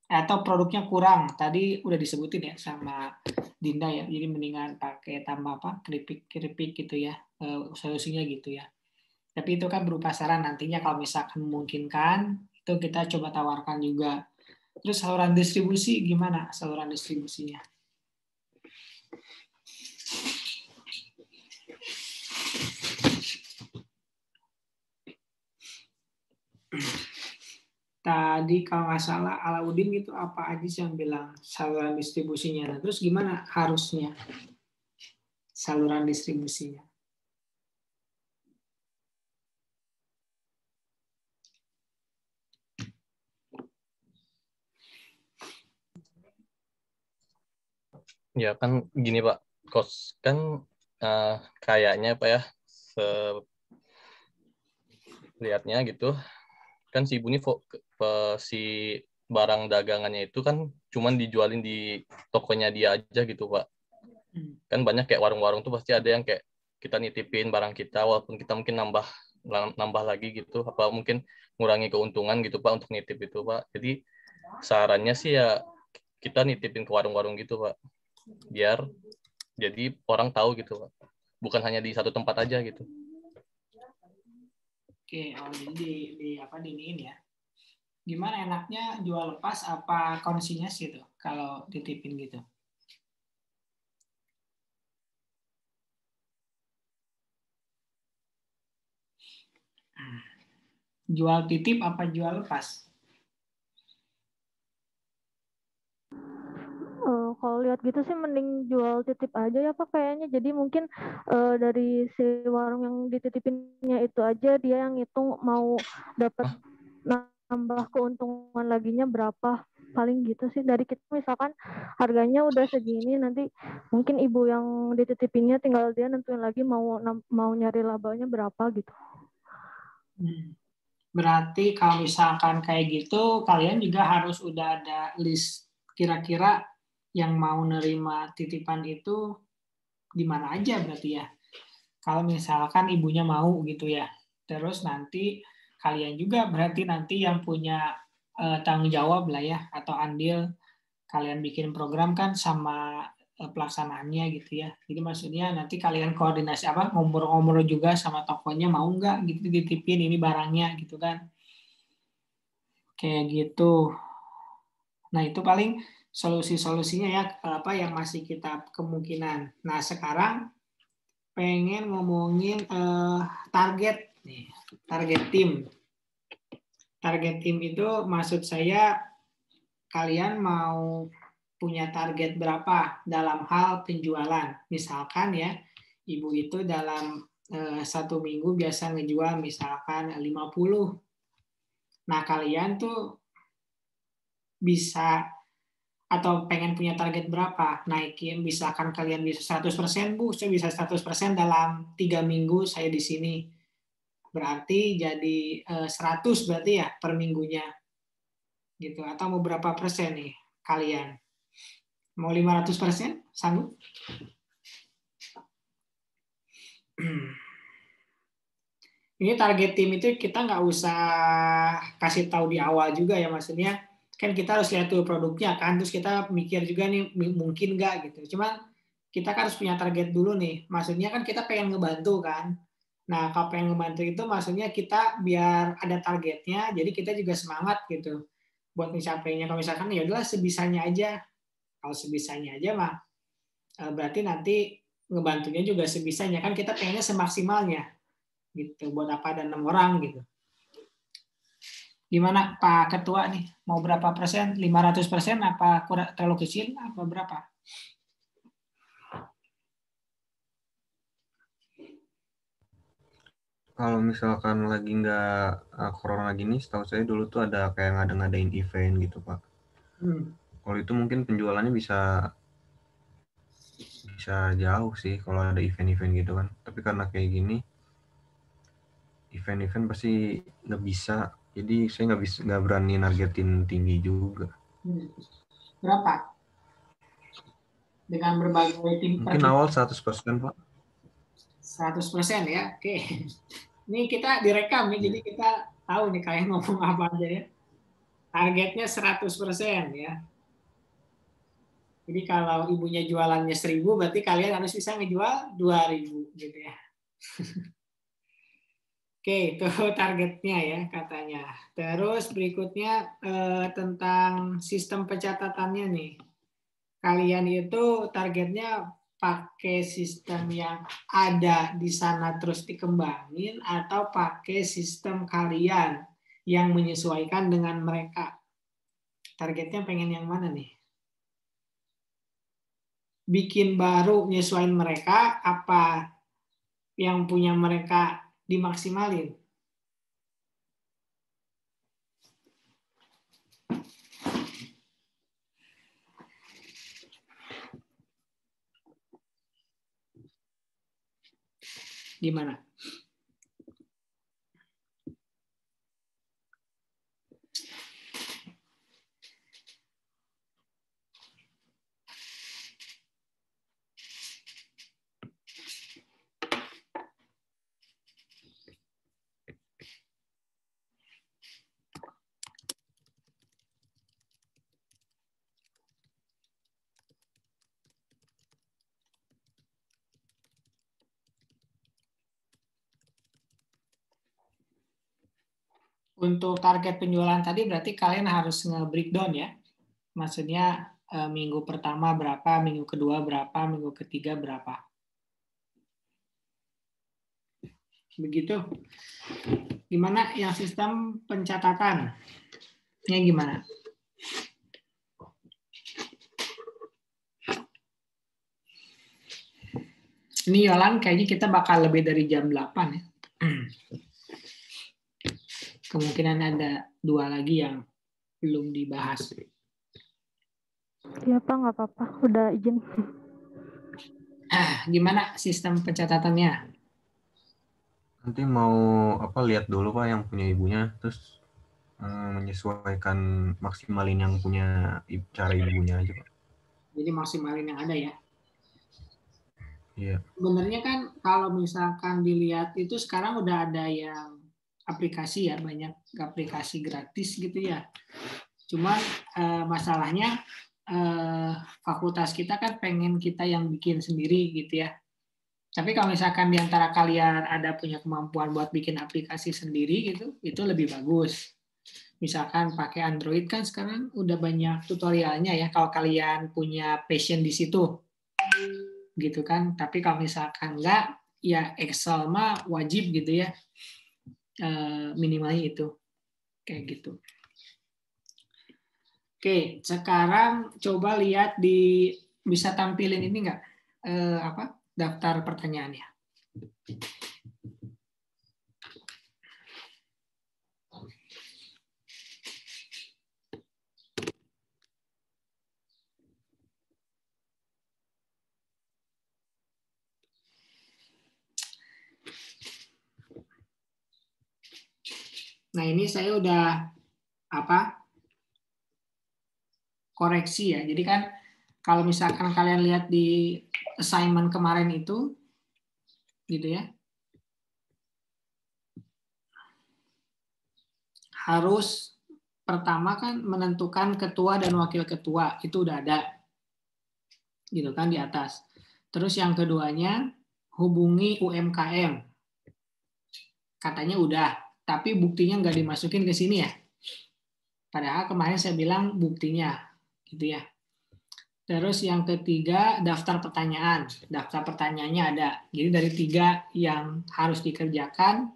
Atau produknya kurang. Tadi udah disebutin ya sama Dinda ya. Jadi mendingan pakai tambah keripik gitu ya. Solusinya gitu ya. Tapi itu kan berupa saran, nantinya kalau misalkan memungkinkan, itu kita coba tawarkan juga. Terus saluran distribusi gimana saluran distribusinya? Tadi kalau nggak salah Alauddin gitu apa aja sih yang bilang saluran distribusinya. Nah, terus gimana harusnya saluran distribusinya? Ya kan gini Pak, kos kan kayaknya Pak ya, lihatnya gitu, kan si ibu ini si barang dagangannya itu kan cuman dijualin di tokonya dia aja gitu Pak. Kan banyak kayak warung-warung tuh pasti ada yang kayak kita nitipin barang kita walaupun kita mungkin nambah lagi gitu, apa mungkin ngurangi keuntungan gitu Pak untuk nitip itu Pak. Jadi sarannya sih ya kita nitipin ke warung-warung gitu Pak, biar jadi orang tahu gitu Pak, bukan hanya di satu tempat aja gitu. Oke, jadi diniin ya. Gimana enaknya jual lepas apa konsinyasi tuh kalau titipin gitu? Jual titip apa jual lepas? Kalau lihat gitu sih mending jual titip aja ya Pak kayaknya. Jadi mungkin dari si warung yang dititipinnya itu aja dia yang hitung mau dapat nambah keuntungan laginya berapa. Paling gitu sih. Dari kita misalkan harganya udah segini, nanti mungkin ibu yang dititipinnya tinggal dia nentuin lagi mau nyari labanya berapa gitu. Berarti kalau misalkan kayak gitu, kalian juga harus udah ada list kira-kira yang mau nerima titipan itu di mana aja berarti ya. Kalau misalkan ibunya mau gitu ya. Terus nanti kalian juga berarti nanti yang punya tanggung jawab lah ya, atau andil kalian bikin program kan sama pelaksanaannya gitu ya. Jadi maksudnya nanti kalian koordinasi ngobrol-ngobrol juga sama tokonya, mau nggak gitu dititipin ini barangnya gitu kan. Kayak gitu. Nah, itu paling solusi-solusinya ya, yang masih kita kemungkinan. Nah, sekarang pengen ngomongin target nih, target tim. Target tim itu maksud saya kalian mau punya target berapa dalam hal penjualan. Misalkan ya, ibu itu dalam 1 minggu biasa ngejual misalkan 50. Nah, kalian tuh bisa atau pengen punya target berapa, naikin, misalkan kalian bisa 100%, Bu, saya bisa 100% dalam 3 minggu saya di sini. Berarti jadi 100 berarti ya per minggunya. Gitu. Atau mau berapa persen nih kalian? Mau 500%? Sanggup? Ini target tim itu kita nggak usah kasih tahu di awal juga ya, maksudnya kan kita harus lihat tuh produknya kan, terus kita mikir juga nih mungkin nggak gitu. Cuman kita kan harus punya target dulu nih, maksudnya kan kita pengen ngebantu kan. Nah kalau pengen ngebantu itu maksudnya kita biar ada targetnya, jadi kita juga semangat gitu buat mencapainya. Kalau misalkan ya udahlah sebisanya aja, kalau sebisanya aja mah berarti nanti ngebantunya juga sebisanya kan, kita pengennya semaksimalnya gitu, buat apa ada 6 orang gitu. Gimana Pak Ketua nih, mau berapa persen? 500% apa kurang terlalu kecil apa berapa? Kalau misalkan lagi nggak corona gini, setahu saya dulu tuh ada kayak ngadain event gitu Pak. Kalau itu mungkin penjualannya bisa jauh sih kalau ada event-event gitu kan. Tapi karena kayak gini, event-event pasti nggak bisa. Jadi saya nggak berani nargetin tinggi juga. Berapa? Dengan berbagai tim. Mungkin awal 100% Pak. 100% ya, oke. Ini kita direkam nih, jadi kita tahu nih kalian ngomong apa aja ya. Targetnya 100% ya. Jadi kalau ibunya jualannya 1.000, berarti kalian harus bisa ngejual 2.000 gitu ya. Oke, itu targetnya ya katanya. Terus berikutnya tentang sistem pencatatannya nih. Kalian itu targetnya pakai sistem yang ada di sana terus dikembangin atau pakai sistem kalian yang menyesuaikan dengan mereka? Targetnya pengen yang mana nih? Bikin baru nyesuaiin mereka apa yang punya mereka dimaksimalin? Gimana? Untuk target penjualan tadi berarti kalian harus nge-breakdown ya. Maksudnya minggu pertama berapa, minggu kedua berapa, minggu ketiga berapa. Begitu. Gimana yang sistem pencatatannya gimana? Ini Yolan, kayaknya kita bakal lebih dari jam 8 ya. Kemungkinan ada 2 lagi yang belum dibahas. Iya Pak, nggak apa-apa. Udah izin. Gimana sistem pencatatannya? Nanti mau lihat dulu Pak yang punya ibunya, terus menyesuaikan maksimalin yang punya cara ibunya aja Pak. Jadi maksimalin yang ada ya. Iya. Sebenarnya kan kalau misalkan dilihat itu sekarang udah ada yang aplikasi ya, banyak aplikasi gratis gitu ya. Cuman masalahnya fakultas kita kan pengen kita yang bikin sendiri gitu ya. Tapi kalau misalkan di antara kalian ada punya kemampuan buat bikin aplikasi sendiri gitu, itu lebih bagus. Misalkan pakai Android kan sekarang udah banyak tutorialnya ya kalau kalian punya passion di situ. Gitu kan. Tapi kalau misalkan enggak, ya Excel mah wajib gitu ya. Minimalnya itu. Kayak gitu. Oke, sekarang coba lihat bisa tampilin ini enggak? Daftar pertanyaannya. Nah, ini saya udah koreksi ya. Jadi kan kalau misalkan kalian lihat di assignment kemarin itu gitu ya. Harus pertama kan menentukan ketua dan wakil ketua, itu udah ada. Gitu kan di atas. Terus yang keduanya hubungi UMKM. Katanya udah, tapi buktinya nggak dimasukin ke sini ya. Padahal kemarin saya bilang buktinya, gitu ya. Terus yang ketiga daftar pertanyaan. Daftar pertanyaannya ada. Jadi dari 3 yang harus dikerjakan,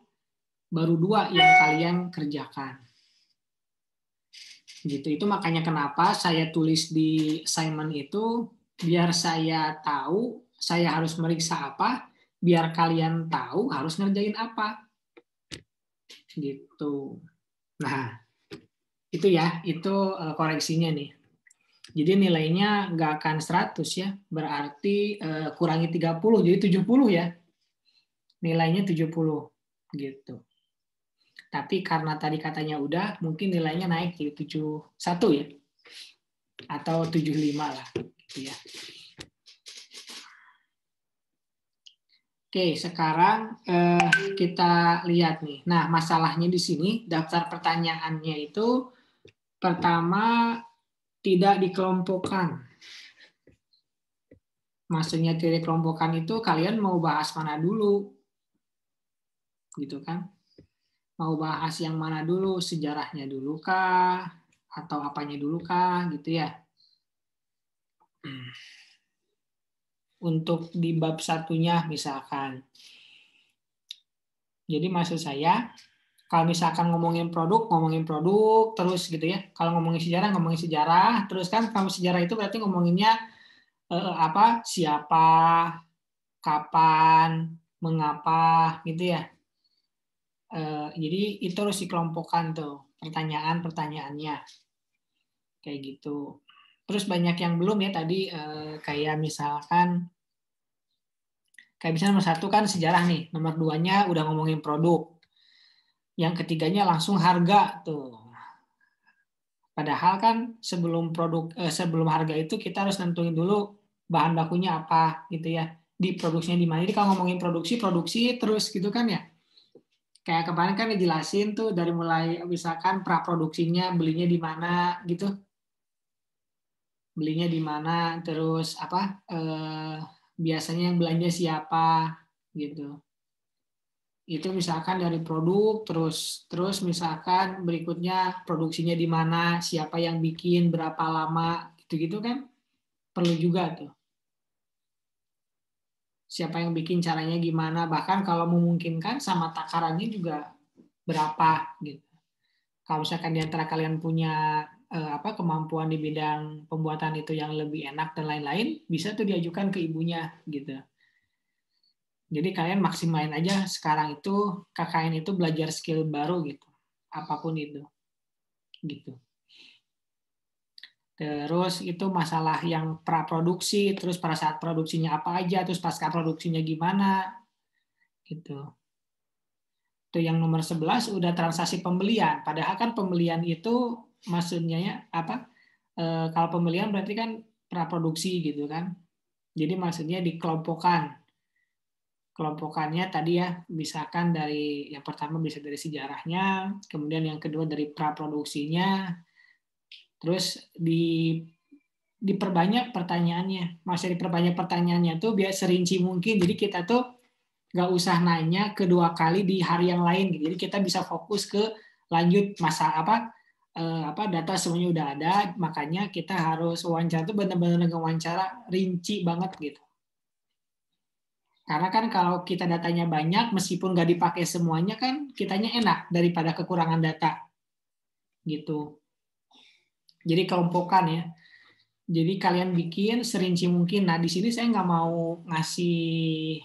baru 2 yang kalian kerjakan. Gitu. Itu makanya kenapa saya tulis di assignment itu biar saya tahu saya harus meriksa apa, biar kalian tahu harus ngerjain apa. Gitu. Nah, itu ya, itu koreksinya nih. Jadi nilainya nggak akan 100 ya, berarti kurangi 30, jadi 70 ya. Nilainya 70 gitu. Tapi karena tadi katanya udah, mungkin nilainya naik jadi 71 ya. Atau 75 lah gitu ya. Oke, sekarang kita lihat nih. Nah, masalahnya di sini daftar pertanyaannya itu pertama tidak dikelompokkan. Maksudnya tidak dikelompokkan itu kalian mau bahas mana dulu? Gitu kan? Mau bahas yang mana dulu? Sejarahnya dulu kah? Atau apanya dulu kah? Gitu ya. Untuk di bab 1-nya misalkan. Jadi maksud saya, kalau misalkan ngomongin produk terus gitu ya. Kalau ngomongin sejarah, terus kan kalau sejarah itu berarti ngomonginnya siapa, kapan, mengapa gitu ya. Jadi itu harus dikelompokkan tuh pertanyaan-pertanyaannya. Kayak gitu. Terus banyak yang belum ya tadi kayak misalkan nomor 1 kan sejarah nih, nomor 2-nya udah ngomongin produk. Yang ketiganya langsung harga tuh. Padahal kan sebelum harga itu kita harus nentuin dulu bahan bakunya apa gitu ya. Diproduksinya di mana. Jadi kalau ngomongin produksi terus gitu kan ya. Kayak kemarin kan dijelasin tuh dari mulai misalkan praproduksinya belinya di mana gitu. Belinya di mana, terus biasanya yang belanja siapa gitu. Itu misalkan dari produk, terus misalkan berikutnya produksinya di mana, siapa yang bikin, berapa lama, gitu-gitu kan perlu juga tuh. siapa yang bikin, caranya gimana, bahkan kalau memungkinkan sama takarannya juga berapa gitu. Kalau misalkan di antara kalian punya kemampuan di bidang pembuatan itu yang lebih enak dan lain-lain, bisa tuh diajukan ke ibunya gitu. Jadi kalian maksimalin aja sekarang itu KKN itu belajar skill baru gitu, apapun itu, gitu. Terus itu masalah yang praproduksi, terus pada saat produksinya apa aja, terus pasca produksinya gimana, gitu. Itu yang nomor 11 udah transaksi pembelian. Padahal kan pembelian itu maksudnya ya apa? Kalau pembelian berarti kan praproduksi gitu kan. Jadi maksudnya dikelompokkan. Kelompokannya tadi ya, misalkan dari yang pertama bisa dari sejarahnya, kemudian yang kedua dari praproduksinya, terus diperbanyak pertanyaannya. Masih diperbanyak pertanyaannya tuh biar serinci mungkin. Jadi kita tuh nggak usah nanya kedua kali di hari yang lain gitu. Jadi kita bisa fokus ke lanjut masa data semuanya udah ada, makanya kita harus wawancara itu benar-benar wawancara rinci banget gitu. Karena kan kalau kita datanya banyak, meskipun nggak dipakai semuanya kan kitanya enak daripada kekurangan data gitu. Jadi kelompokan ya. Jadi kalian bikin serinci mungkin. Nah di sini saya nggak mau ngasih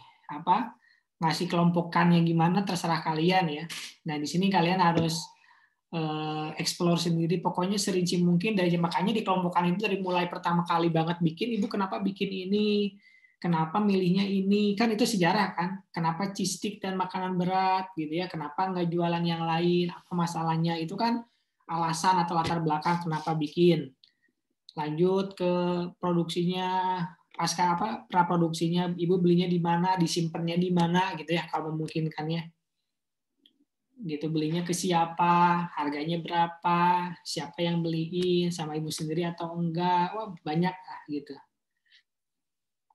kelompokannya gimana, terserah kalian ya. Nah di sini kalian harus explore sendiri, pokoknya serinci mungkin. Makanya di kelompokan itu dari mulai pertama kali banget bikin, ibu kenapa bikin ini, kenapa milihnya ini, kan itu sejarah kan, kenapa cheese stick dan makanan berat gitu ya, kenapa nggak jualan yang lain, apa masalahnya, itu kan alasan atau latar belakang kenapa bikin. Lanjut ke produksinya, pasca praproduksinya, ibu belinya di mana, disimpannya di mana gitu ya kalau memungkinkannya. Gitu, belinya ke siapa, harganya berapa, siapa yang beliin, sama ibu sendiri atau enggak. Wah, banyak lah gitu.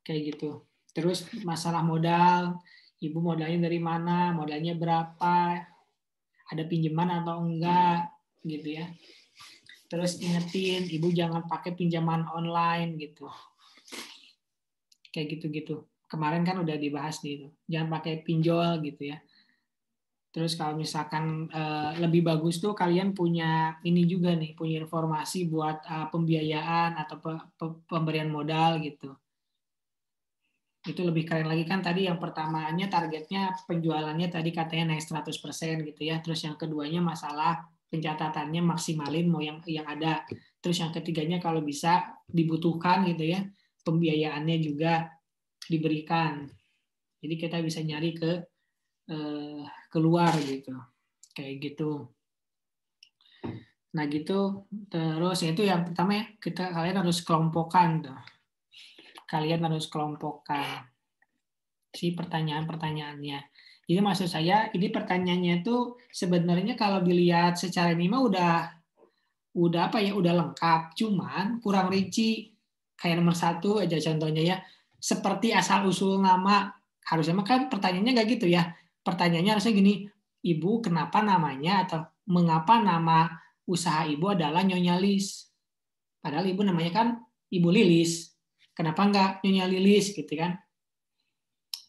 Kayak gitu. Terus masalah modal, ibu modalnya dari mana, modalnya berapa, ada pinjaman atau enggak gitu ya. Terus ingetin, ibu jangan pakai pinjaman online gitu. Kayak gitu-gitu. Kemarin kan udah dibahas nih, jangan pakai pinjol gitu ya. Terus kalau misalkan lebih bagus tuh kalian punya ini juga nih, punya informasi buat pembiayaan atau pemberian modal gitu. Itu lebih keren lagi kan tadi yang pertamanya targetnya penjualannya tadi katanya naik 100% gitu ya. Terus yang keduanya masalah pencatatannya maksimalin mau yang ada. Terus yang ketiganya kalau bisa dibutuhkan gitu ya, pembiayaannya juga diberikan. Jadi kita bisa nyari ke keluar gitu, kayak gitu. Nah gitu, terus itu yang pertama ya, kalian harus kelompokkan tuh. Kalian harus kelompokkan si pertanyaan-pertanyaannya. Jadi maksud saya ini pertanyaannya itu sebenarnya kalau dilihat secara ini mah udah lengkap, cuman kurang rinci. Kayak nomor 1 aja contohnya ya, seperti asal usul nama. Harusnya kan pertanyaannya nggak gitu ya. Pertanyaannya harusnya gini, ibu kenapa namanya atau mengapa nama usaha ibu adalah Nyonya Lis? Padahal ibu namanya kan Ibu Lilis. Kenapa nggak Nyonya Lilis gitu kan?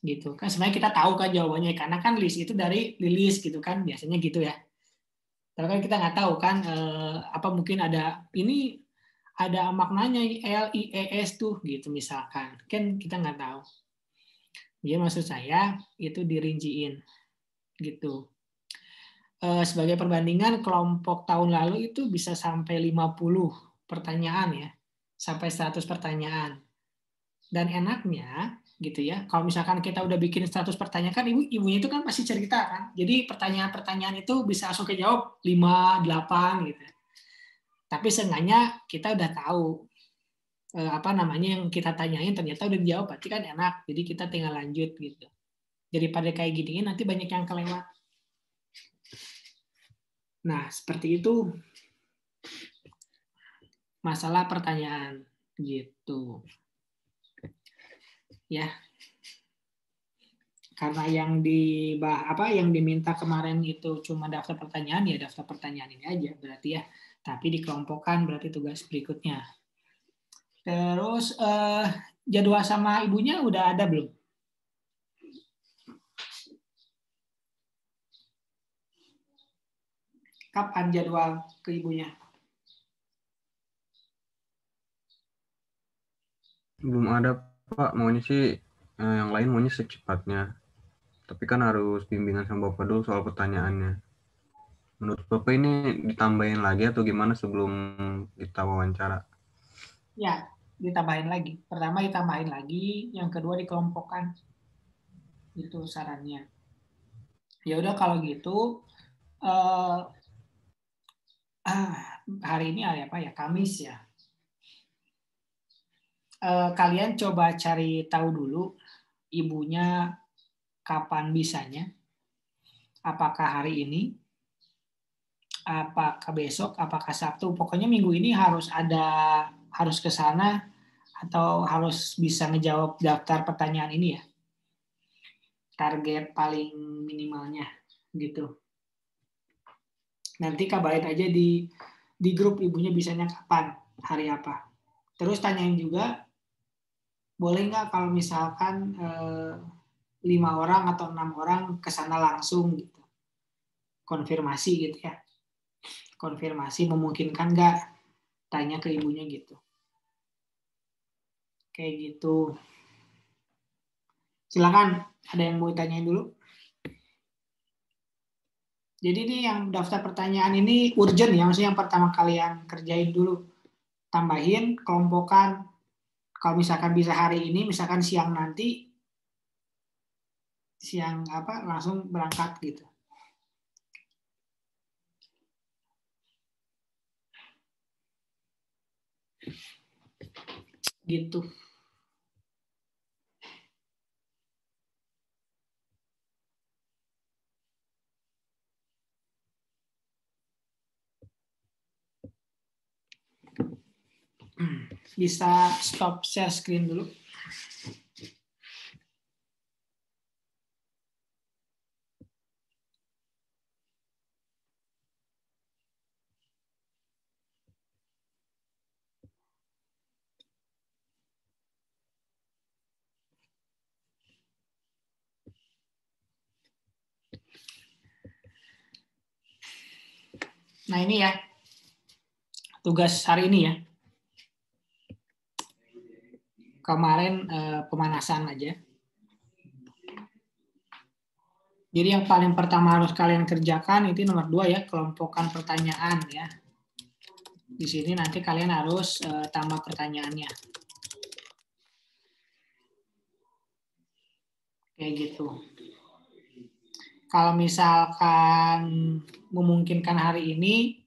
Gitu kan sebenarnya kita tahu kan jawabannya, karena kan Lis itu dari Lilis gitu kan, biasanya gitu ya. Tapi kan kita nggak tahu kan apa mungkin ada maknanya LIES tuh gitu misalkan, kan kita nggak tahu. Jadi maksud saya itu dirinciin gitu. Sebagai perbandingan, kelompok tahun lalu itu bisa sampai 50 pertanyaan ya, sampai 100 pertanyaan. Dan enaknya gitu ya, kalau misalkan kita udah bikin 100 pertanyaan kan ibunya itu kan pasti cerita kan. Jadi pertanyaan-pertanyaan itu bisa langsung kejawab 5, 8 gitu. Tapi seenggaknya kita udah tahu yang kita tanyain ternyata udah dijawab, berarti kan enak. Jadi kita tinggal lanjut gitu. Daripada kayak gini nanti banyak yang kelewat. Nah, seperti itu masalah pertanyaan gitu. Ya. Karena yang diminta kemarin itu cuma daftar pertanyaan, ya daftar pertanyaan ini aja berarti ya. Tapi dikelompokkan berarti tugas berikutnya. Terus jadwal sama ibunya udah ada belum? kapan jadwal ke ibunya? Belum ada Pak, maunya sih yang lain maunya secepatnya. Tapi kan harus bimbingan sama Bapak dulu soal pertanyaannya. Menurut Bapak ini ditambahin lagi atau gimana sebelum kita wawancara? Ya, ditambahin lagi. Pertama ditambahin lagi, yang kedua dikelompokkan. Itu sarannya. Ya udah kalau gitu hari ini hari apa ya? Kamis ya. Kalian coba cari tahu dulu ibunya kapan bisanya. Apakah hari ini? Apakah besok? Apakah Sabtu? Pokoknya minggu ini harus ke sana atau harus bisa ngejawab daftar pertanyaan ini ya. Target paling minimalnya gitu. Nanti kabarin aja di grup ibunya bisanya kapan, hari apa. Terus tanyain juga, boleh nggak kalau misalkan 5 orang atau 6 orang kesana langsung gitu. Konfirmasi gitu ya. Konfirmasi memungkinkan nggak, tanya ke ibunya gitu. Kayak gitu. Silakan, ada yang mau ditanyain dulu? Jadi ini yang daftar pertanyaan ini urgent ya, maksudnya yang pertama kalian kerjain dulu. Tambahin, kelompokkan. Kalau misalkan bisa hari ini, misalkan siang nanti, langsung berangkat gitu. Gitu. Bisa stop share screen dulu. Nah ini ya, tugas hari ini ya. Kemarin pemanasan aja. Jadi yang paling pertama harus kalian kerjakan itu nomor 2 ya, kelompokkan pertanyaan ya. Di sini nanti kalian harus tambah pertanyaannya. Kayak gitu. Kalau misalkan memungkinkan hari ini,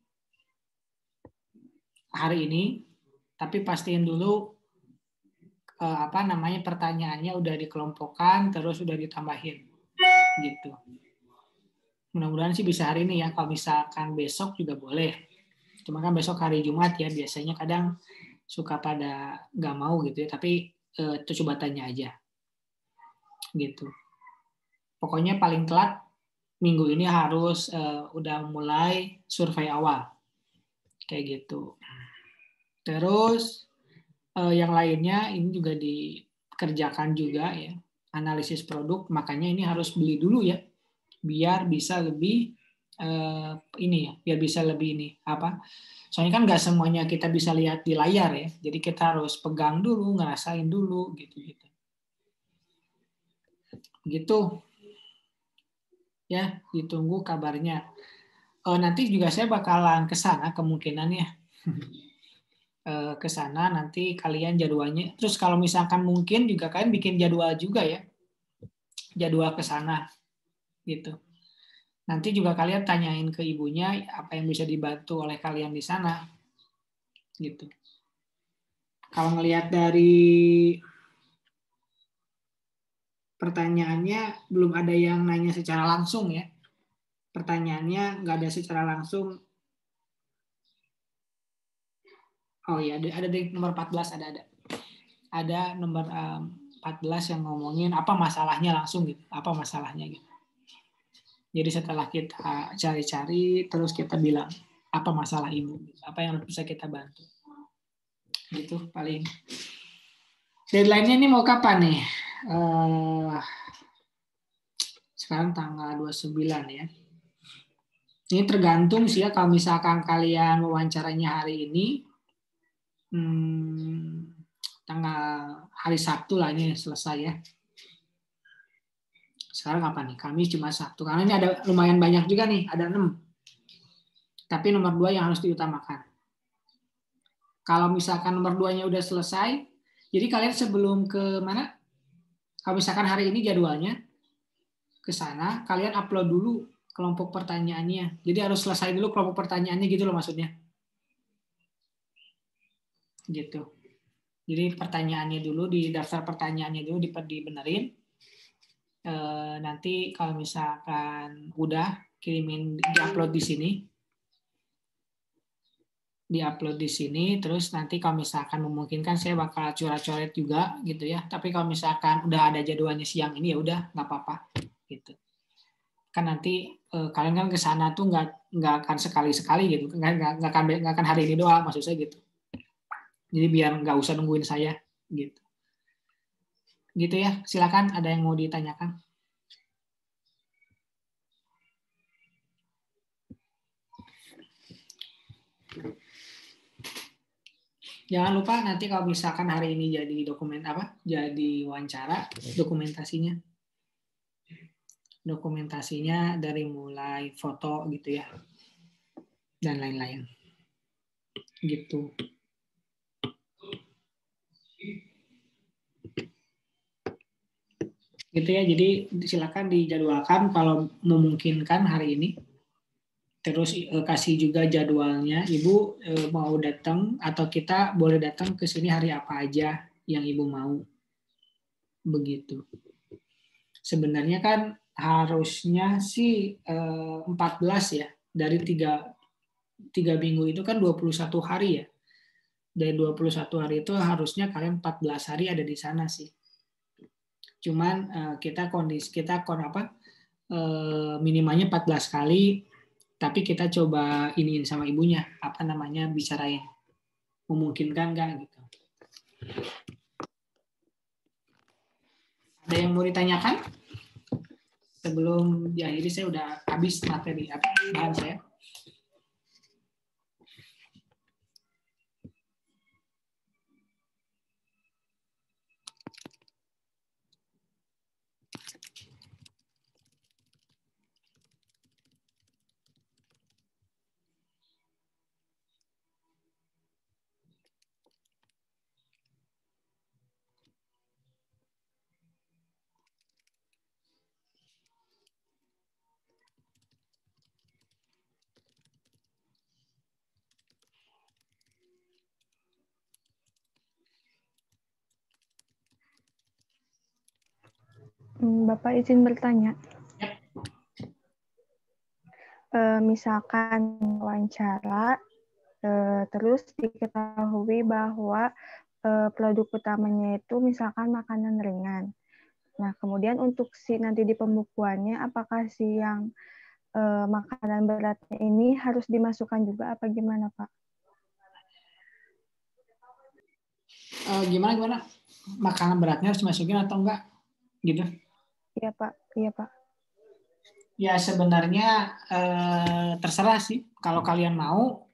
tapi pastiin dulu pertanyaannya udah dikelompokkan, terus udah ditambahin, gitu. Mudah-mudahan sih bisa hari ini ya. Kalau misalkan besok juga boleh. Cuma kan besok hari Jumat ya, biasanya kadang suka pada nggak mau gitu ya. Tapi itu coba tanya aja, gitu. Pokoknya paling telat minggu ini harus udah mulai survei awal. Kayak gitu. Terus yang lainnya ini juga dikerjakan juga ya. Analisis produk, makanya ini harus beli dulu ya. Biar bisa lebih biar bisa lebih soalnya kan nggak semuanya kita bisa lihat di layar ya. Jadi kita harus pegang dulu, ngerasain dulu gitu. Gitu. Ya, ditunggu kabarnya. Nanti juga saya bakalan ke sana kemungkinannya. Ke sana nanti kalian jadwalnya. Terus kalau misalkan mungkin juga kalian bikin jadwal juga ya. Jadwal ke sana. Gitu. Nanti juga kalian tanyain ke ibunya apa yang bisa dibantu oleh kalian di sana. Gitu. Kalau ngelihat dari pertanyaannya belum ada yang nanya secara langsung ya. Pertanyaannya nggak ada secara langsung. Oh iya, ada di nomor 14 ada. Ada nomor 14 yang ngomongin apa masalahnya langsung gitu. Apa masalahnya gitu. Jadi setelah kita cari-cari terus kita bilang apa masalah ibu, apa yang bisa kita bantu. Gitu paling. Deadline-nya ini mau kapan nih? Sekarang tanggal 29 ya. Ini tergantung sih ya, kalau misalkan kalian wawancaranya hari ini, tanggal hari Sabtu lah ini selesai ya. Sekarang apa nih? Kamis, Jumat, Sabtu. Karena ini ada lumayan banyak juga nih, ada 6. Tapi nomor 2 yang harus diutamakan. Kalau misalkan nomor 2-nya udah selesai, jadi kalian sebelum ke mana? Kalau misalkan hari ini jadwalnya, ke sana, kalian upload dulu kelompok pertanyaannya. Jadi harus selesai dulu kelompok pertanyaannya gitu loh maksudnya. Gitu. Jadi pertanyaannya dulu, di daftar pertanyaannya dulu dibenerin. Nanti kalau misalkan udah, kirimin, diupload di sini. Diupload di sini, terus nanti kalau misalkan memungkinkan saya bakal coret-coret juga gitu ya. Tapi kalau misalkan udah ada jadwalnya siang ini ya udah nggak apa-apa gitu. Kan nanti kalian kan ke sana tuh nggak akan sekali-sekali gitu, nggak akan hari ini doang maksud saya gitu. Jadi biar nggak usah nungguin saya gitu. Gitu ya, silakan ada yang mau ditanyakan. Jangan lupa nanti kalau misalkan hari ini jadi dokumen apa? Jadi wawancara, dokumentasinya. Dokumentasinya dari mulai foto gitu ya. Dan lain-lain. Gitu. Gitu ya, jadi silakan dijadwalkan kalau memungkinkan hari ini. Terus kasih juga jadwalnya, Ibu mau datang atau kita boleh datang ke sini hari apa aja yang Ibu mau. Begitu. Sebenarnya kan harusnya sih 14 ya. Dari 3 minggu itu kan 21 hari ya. Dari 21 hari itu harusnya kalian 14 hari ada di sana sih. Cuman kita minimalnya 14 kali, tapi kita coba iniin sama ibunya, bicarain. Memungkinkan nggak gitu. Ada yang mau ditanyakan? Sebelum diakhiri saya udah habis materi bahan saya. Bapak izin bertanya. Misalkan wawancara, terus diketahui bahwa produk utamanya itu misalkan makanan ringan. Nah, kemudian untuk nanti di pembukuannya, apakah yang makanan beratnya ini harus dimasukkan juga apa gimana, Pak? Gimana? Makanan beratnya harus dimasukin atau enggak? Gitu? Iya, Pak. Iya, Pak. Ya sebenarnya terserah sih. Kalau kalian mau,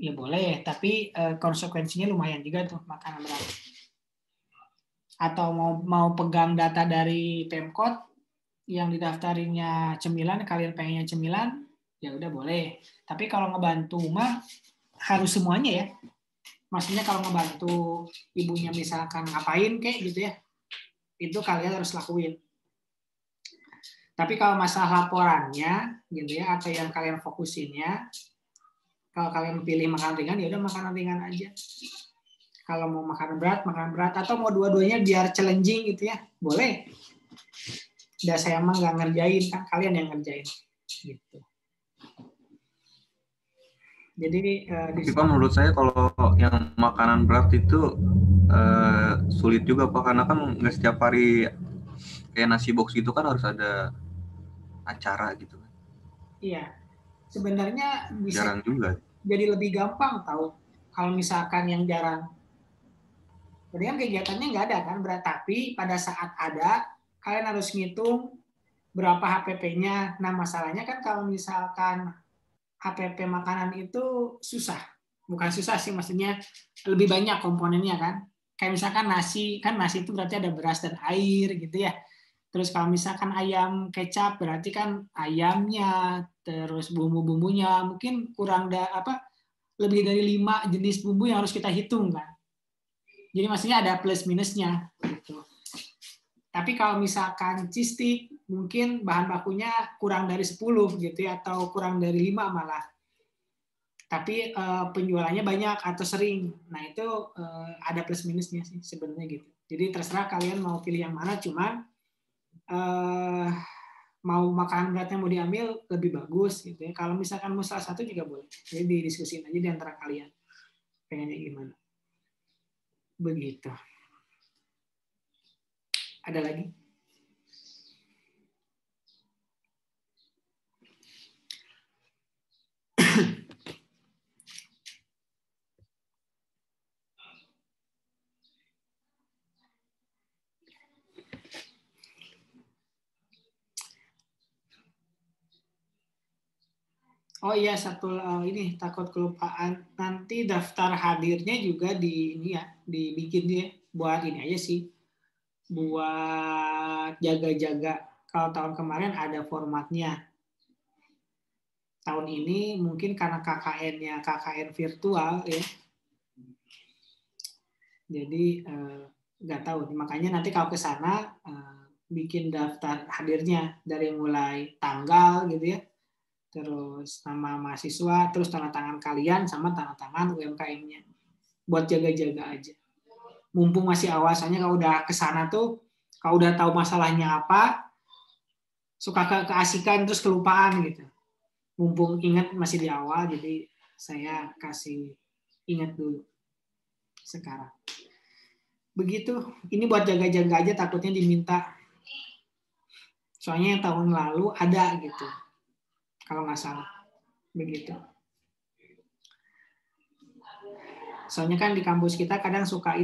ya boleh. Tapi konsekuensinya lumayan juga tuh makanan berat. Atau mau pegang data dari Pemkot yang didaftarinnya cemilan, kalian pengennya cemilan, ya udah boleh. Tapi kalau ngebantu mah harus semuanya ya. Maksudnya kalau ngebantu ibunya misalkan ngapain kayak gitu ya, itu kalian harus lakuin. Tapi kalau masalah laporannya gitu ya, atau yang kalian fokusinnya, kalau kalian pilih makanan ringan ya udah makanan ringan aja. Kalau mau makanan berat, atau mau dua-duanya biar challenging gitu ya, boleh. Udah saya emang nggak ngerjain, kan kalian yang ngerjain gitu. Jadi Pak, menurut saya kalau yang makanan berat itu sulit juga Pak, karena kan nggak setiap hari kayak nasi box itu kan harus ada acara gitu. Iya, sebenarnya bisa jarang juga. Jadi lebih gampang tahu kalau misalkan yang jarang. Jadi kan kegiatannya nggak ada kan, tapi pada saat ada kalian harus ngitung berapa HPP-nya. Nah masalahnya kan kalau misalkan HPP makanan itu susah. Bukan susah sih, maksudnya lebih banyak komponennya kan. Kayak misalkan nasi, kan nasi itu berarti ada beras dan air gitu ya. Terus kalau misalkan ayam kecap berarti kan ayamnya, terus bumbu-bumbunya mungkin kurang lebih dari 5 jenis bumbu yang harus kita hitung kan. Jadi maksudnya ada plus minusnya gitu. Tapi kalau misalkan cheese stick mungkin bahan bakunya kurang dari 10 gitu ya, atau kurang dari 5 malah. Tapi penjualannya banyak atau sering. Nah, itu ada plus minusnya sih sebenarnya gitu. Jadi terserah kalian mau pilih yang mana, cuman mau makanan beratnya mau diambil lebih bagus gitu ya. Kalau misalkan mau salah satu juga boleh. Jadi didiskusin aja di antara kalian. Pengennya gimana. Begitu. Ada lagi? Oh iya, satu ini takut kelupaan. Nanti daftar hadirnya juga dibikin dia buat ini aja sih. Buat jaga-jaga. Kalau tahun kemarin ada formatnya. Tahun ini mungkin karena KKN-nya KKN virtual ya. Jadi nggak tahu. Makanya nanti kalau ke sana bikin daftar hadirnya dari mulai tanggal gitu ya. Terus nama mahasiswa, terus tanda tangan kalian sama tanda tangan UMKM-nya. Buat jaga-jaga aja. Mumpung masih awal, soalnya kalau udah kesana tuh, kalau udah tahu masalahnya apa, suka keasikan terus kelupaan gitu. Mumpung ingat masih di awal, jadi saya kasih ingat dulu sekarang. Begitu, ini buat jaga-jaga aja, takutnya diminta. Soalnya yang tahun lalu ada gitu. Kalau nggak salah, begitu. Soalnya kan di kampus kita kadang suka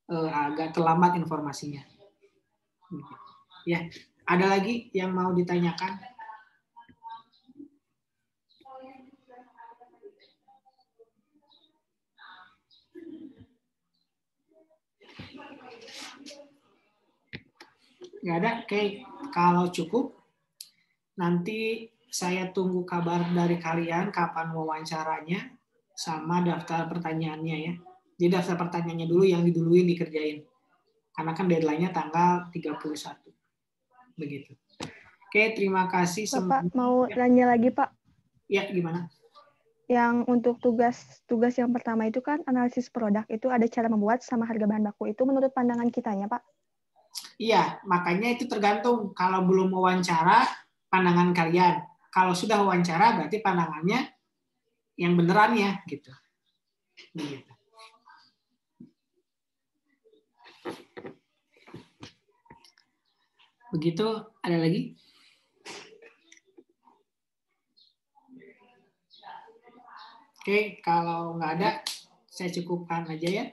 agak terlambat informasinya. Ya, ada lagi yang mau ditanyakan? Nggak ada? Oke, kalau cukup, nanti saya tunggu kabar dari kalian kapan wawancaranya sama daftar pertanyaannya ya. Jadi daftar pertanyaannya dulu yang diduluin dikerjain. Karena kan deadline-nya tanggal 31. Begitu. Oke, terima kasih semuanya. Bapak mau nanya lagi, Pak? Ya, gimana? Yang untuk tugas yang pertama itu kan analisis produk, itu ada cara membuat sama harga bahan baku. Itu menurut pandangan kitanya, Pak? Iya, makanya itu tergantung. Kalau belum wawancara, pandangan kalian. Kalau sudah wawancara, berarti pandangannya yang beneran ya, gitu. Begitu. Begitu, ada lagi? Oke, kalau nggak ada, saya cukupkan aja ya.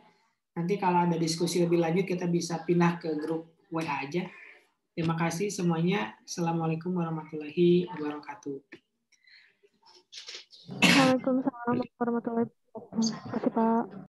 Nanti kalau ada diskusi lebih lanjut, kita bisa pindah ke grup WA aja. Terima kasih semuanya. Assalamualaikum warahmatullahi wabarakatuh. Waalaikumsalam warahmatullahi wabarakatuh. Terima kasih, Pak.